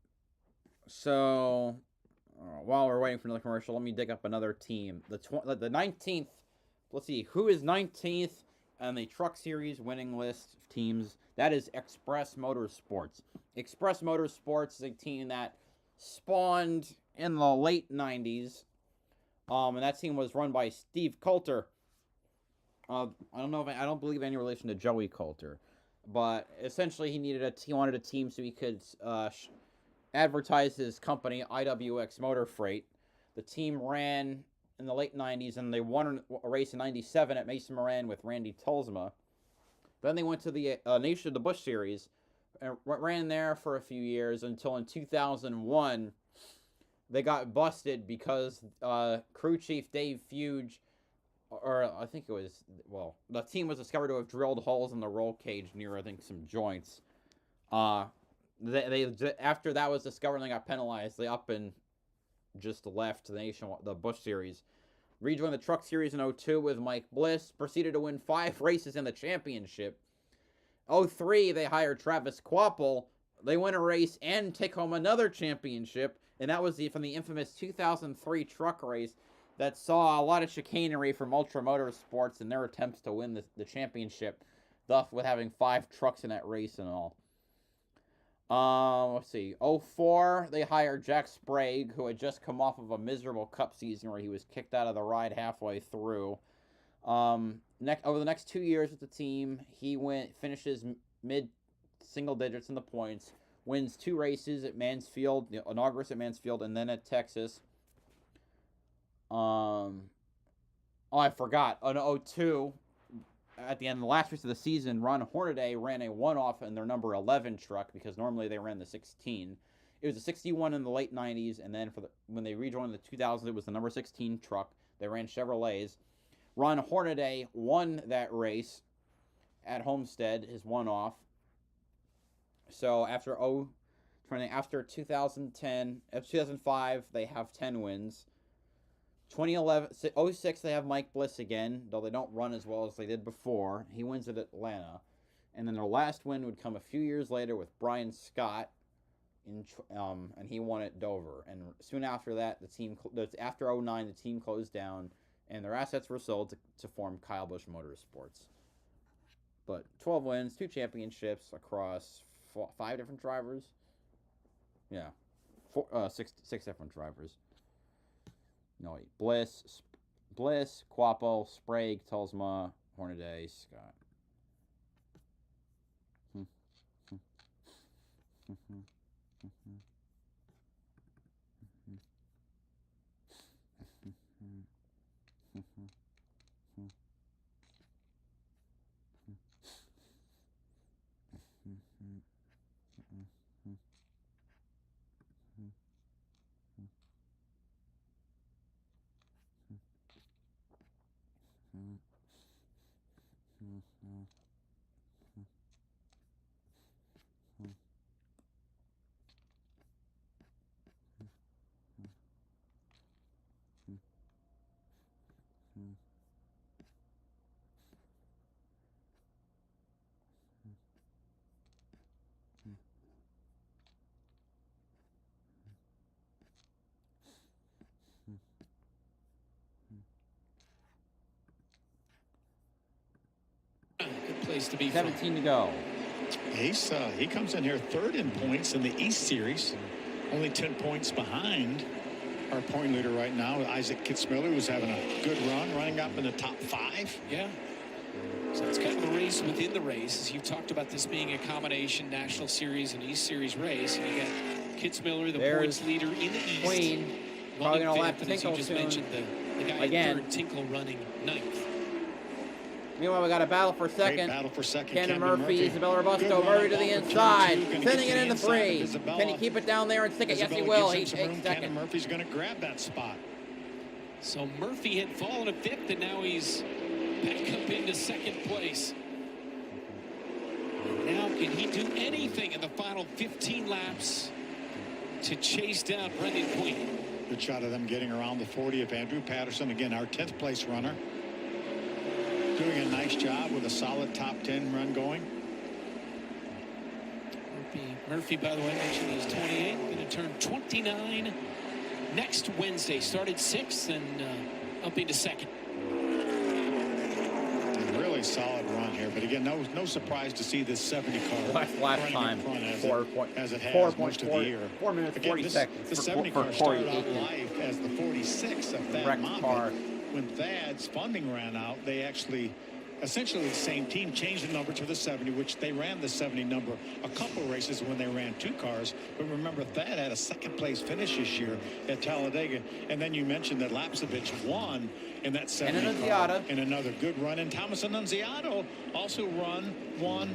So, while we're waiting for another commercial, let me dig up another team. The 19th. Let's see. Who is 19th on the Truck Series winning list of teams? That is Express Motorsports. Express Motorsports is a team that spawned in the late 90s. And that team was run by Steve Coulter. I don't believe any relation to Joey Coulter, but essentially he wanted a team so he could advertise his company IWX Motor Freight. The team ran in the late 90s, and they won a race in 97 at Mason Moran with Randy Tulsma. Then they went to the Nation of the Busch Series and ran there for a few years until in 2001 they got busted because crew chief Dave Fuge, or I think it was, well, the team was discovered to have drilled holes in the roll cage near, I think, some joints. They after that was discovered, they got penalized. They up and just left the Busch Series. Rejoined the Truck Series in 02 with Mike Bliss. Proceeded to win 5 races in the championship. 03, they hired Travis Quapple. They win a race and take home another championship. And that was from the infamous 2003 truck race that saw a lot of chicanery from Ultra Motorsports in their attempts to win the championship, thus with having 5 trucks in that race and all. Let's see. 04, they hired Jack Sprague, who had just come off of a miserable Cup season where he was kicked out of the ride halfway through. Over the next 2 years with the team, he finishes mid-single digits in the points, wins 2 races at Mansfield, Inauguras at Mansfield, and then at Texas. I forgot. On 02, at the end of the last race of the season, Ron Hornaday ran a one-off in their number 11 truck because normally they ran the 16. It was a 61 in the late 90s, and then when they rejoined the 2000s, it was the number 16 truck. They ran Chevrolets. Ron Hornaday won that race at Homestead, his one-off. So after 2005, they have 10 wins. 06, they have Mike Bliss again, though they don't run as well as they did before. He wins at Atlanta. And then their last win would come a few years later with Brian Scott, and he won at Dover. And soon after that, after 09, the team closed down, and their assets were sold to form Kyle Busch Motorsports. But 12 wins, 2 championships across 5 different drivers. Yeah, 6 different drivers. No, wait. Bliss, Quapo, Sprague, Tulsma, Hornaday, Scott. place to be. 17 to go. He comes in here third in points in the East Series, only 10 points behind our point leader right now, Isaac Kitzmiller, who's having a good run, running up in the top 5. Yeah. So it's kind of a race within the race. As you've talked about this being a combination National Series and East Series race. And you got Kitzmiller, the points leader in the East. Queen. Probably going to lap as you just mentioned, the guy again. in third, Tinkle, running 9th. Meanwhile, we got a battle for second. Great battle for second. Camden Murphy, Isabella Robusto, Murray to the inside, sending it into 3. Can he keep it down there and stick it? Yes, he will. He takes second. Camden Murphy's going to grab that spot. So Murphy had fallen to 5th, and now he's back up into 2nd place. And now can he do anything in the final 15 laps to chase down Brendan Queen? Good shot of them getting around the 40 of Andrew Patterson. Again, our 10th place runner. Doing a nice job with a solid top 10 run going. Murphy, by the way, mentioned he's 28, going to turn 29 next Wednesday. Started 6th and up into 2nd. A really solid run here, but again, no surprise to see this 70 car lap time as it has most of the year. 4 minutes again, 40 seconds. The 70 car started out life as the 46 of Thad Moffitt. When Thad's funding ran out, they actually, essentially the same team, changed the number to the 70, which they ran the 70 number a couple races when they ran 2 cars. But remember, Thad had a 2nd place finish this year at Talladega. And then you mentioned that Lapsevich won in that 70 car. And another good run. And Thomas Annunziato also won Lime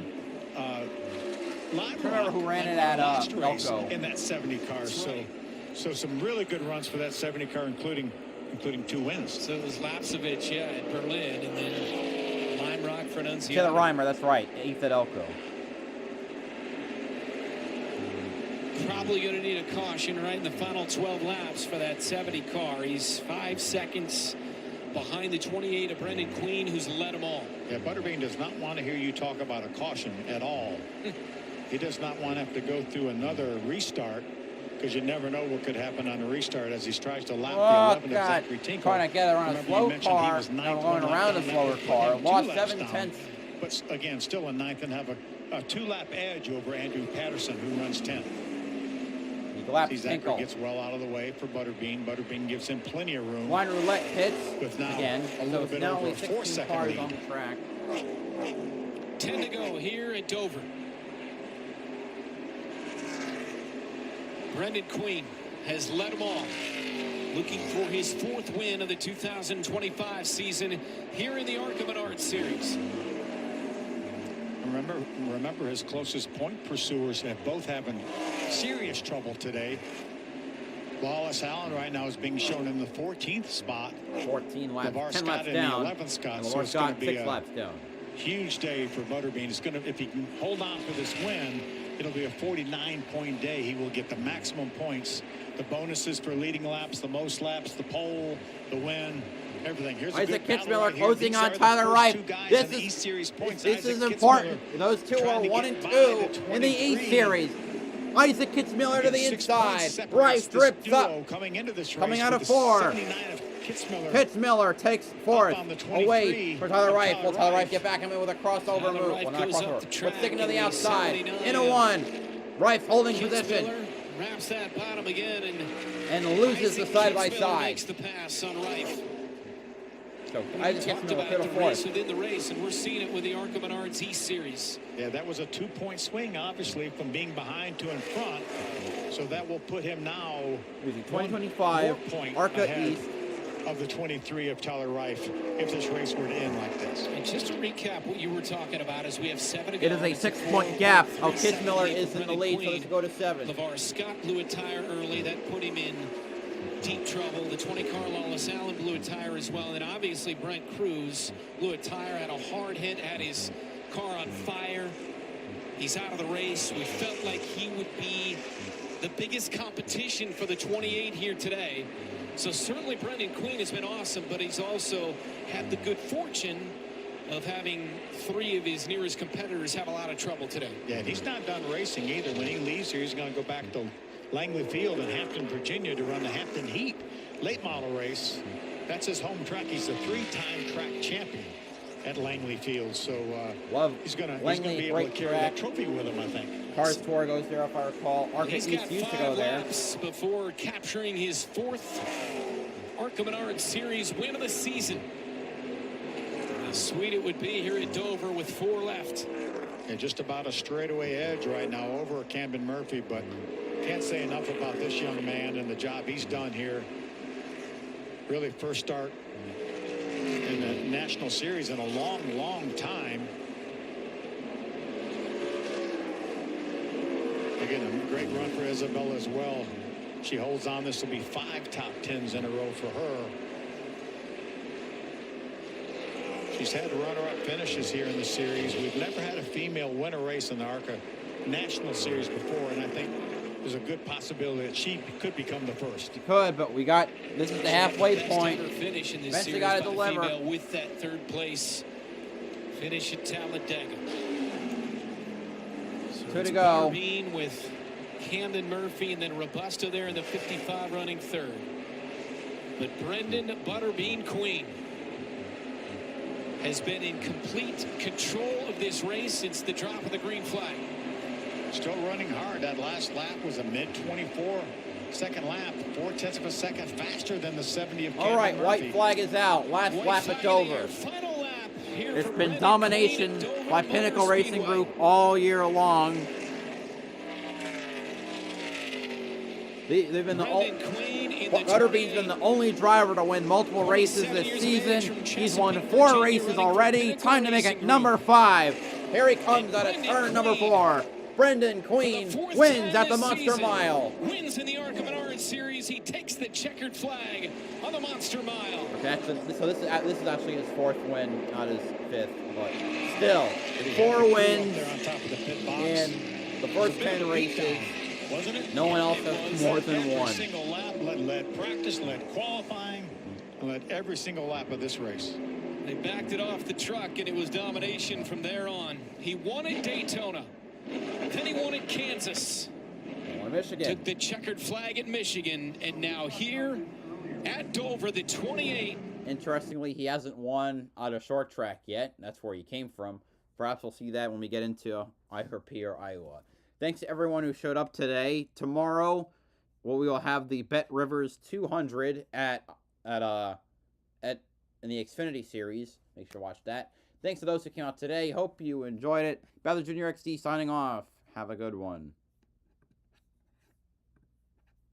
Rock who ran it at Elko in that 70 car. So some really good runs for that 70 car, including 2 wins. So it was Lapsevich, at Berlin, and then Lime Rock for Annunziato. Taylor Reimer, that's right. 8th at Elko. Probably going to need a caution right in the final 12 laps for that 70 car. He's 5 seconds behind the 28 of Brendan Queen, who's led them all. Yeah, Butterbean does not want to hear you talk about a caution at all. He does not want to have to go through another restart, because you never know what could happen on a restart as he tries to lap the 11 of Zachary Tinkle. Trying to get around a slow car, now going around a slower car, lost 7/10. But again, still in 9th and have a 2-lap edge over Andrew Patterson, who runs 10th. Zachary gets well out of the way for Butterbean. Butterbean gives him plenty of room. Line roulette hits with now again. a little bit over a 4-second cars lead. on the track. 10 to go here at Dover. Brendan Queen has led them all, looking for his 4th win of the 2025 season here in the ARCA Menards Series. Remember his closest point pursuers have both having serious trouble today. Wallace Allen right now is being shown in the 14th spot. 14 laps, LeVar 10 Scott laps in down. the 11th spot. So it's going to be 6 laps down. Huge day for Butterbean. It's going to, if he can hold on for this win, it'll be a 49-point day. He will get the maximum points, the bonuses for leading laps, the most laps, the pole, the win, everything. Here's Isaac Kitzmiller closing on Tyler Wright. This is important. Those two are 1 and 2 in the East Series. Isaac Kitzmiller to the inside. Wright drips up. Coming out of 4. Kitzmiller takes 4th away for Tyler Wright. Will Tyler Wright get back in with a crossover move? Well, not a crossover, but sticking to the outside. In a 1. Wright holding position. Wraps that bottom again and loses the side-by-side. Makes the pass on Wright. So Isaac Kitzmiller to the 4th. Within the race, and we're seeing it with the ARCA Menards East Series. Yeah, that was a 2-point swing, obviously, from being behind to in front. So that will put him now 2025 ARCA East of the 23 of Tyler Reif if this race were to end like this. And just to recap what you were talking about is we have 7 to go. It is a 6-point gap. Oh, Kitzmiller is in the lead, so let's go to 7. LeVar Scott blew a tire early. That put him in deep trouble. The 20-car Lawless Allen blew a tire as well. And obviously Brent Cruz blew a tire, had a hard hit, had his car on fire. He's out of the race. We felt like he would be the biggest competition for the 28 here today. So certainly Brendan Queen has been awesome, but he's also had the good fortune of having 3 of his nearest competitors have a lot of trouble today. Yeah, and he's not done racing either. When he leaves here, he's going to go back to Langley Field in Hampton, Virginia to run the Hampton Heat late model race. That's his home track. He's a 3-time track champion. at Langley Field. So he's going to be able to carry that trophy with him, I think. Cars Tour goes there, if I recall. ARCA East used to go there. Before capturing his 4th ARCA Menards Series win of the season. How sweet it would be here at Dover with 4 left. Yeah, just about a straightaway edge right now over Camden Murphy, but can't say enough about this young man and the job he's done here. Really first start in the National Series in a long time. Again, a great run for Isabella as well. She holds on. This will be 5 top 10s in a row for her. She's had runner-up finishes here in the series. We've never had a female win a race in the ARCA National Series before, and I think there's a good possibility that she could become the first. She could, but this is the halfway point. Finish in this Eventually series got to by deliver. female with that 3rd place finish at Talladega. So 2 to go. Butterbean with Camden Murphy and then Robusto there in the 55 running 3rd. But Brendan Butterbean Queen has been in complete control of this race since the drop of the green flag. Still running hard. That last lap was a mid-24 second lap, 0.4 of a second faster than the 70 of Camden All right, Murphy. white flag is out. Last lap at Dover. It's been domination by Pinnacle Racing Group all year long. They've been the Butterbean's been the only driver to win multiple races this season. He's won 4 races already. Time to make it number 5. Here he comes out of turn number 4. Brendan Queen wins at the Monster Mile. Wins in the ARCA Menards Series. He takes the checkered flag on the Monster Mile. Okay, so this is actually his 4th win, not his 5th, but still 4 wins in the first 10 races. Wasn't it? No one else has more than every 1. Single lap, led practice, led qualifying, and led every single lap of this race. They backed it off the truck, and it was domination from there on. He won at Daytona. Then he won at Kansas. Won Michigan. Took the checkered flag at Michigan, and now here at Dover, the 28. Interestingly, he hasn't won out of short track yet. That's where he came from. Perhaps we'll see that when we get into IRP or Iowa. Thanks to everyone who showed up today. Tomorrow, we will have the Bet Rivers 200 in the Xfinity Series. Make sure to watch that. Thanks to those who came out today. Hope you enjoyed it. BowserJrXD signing off. Have a good one.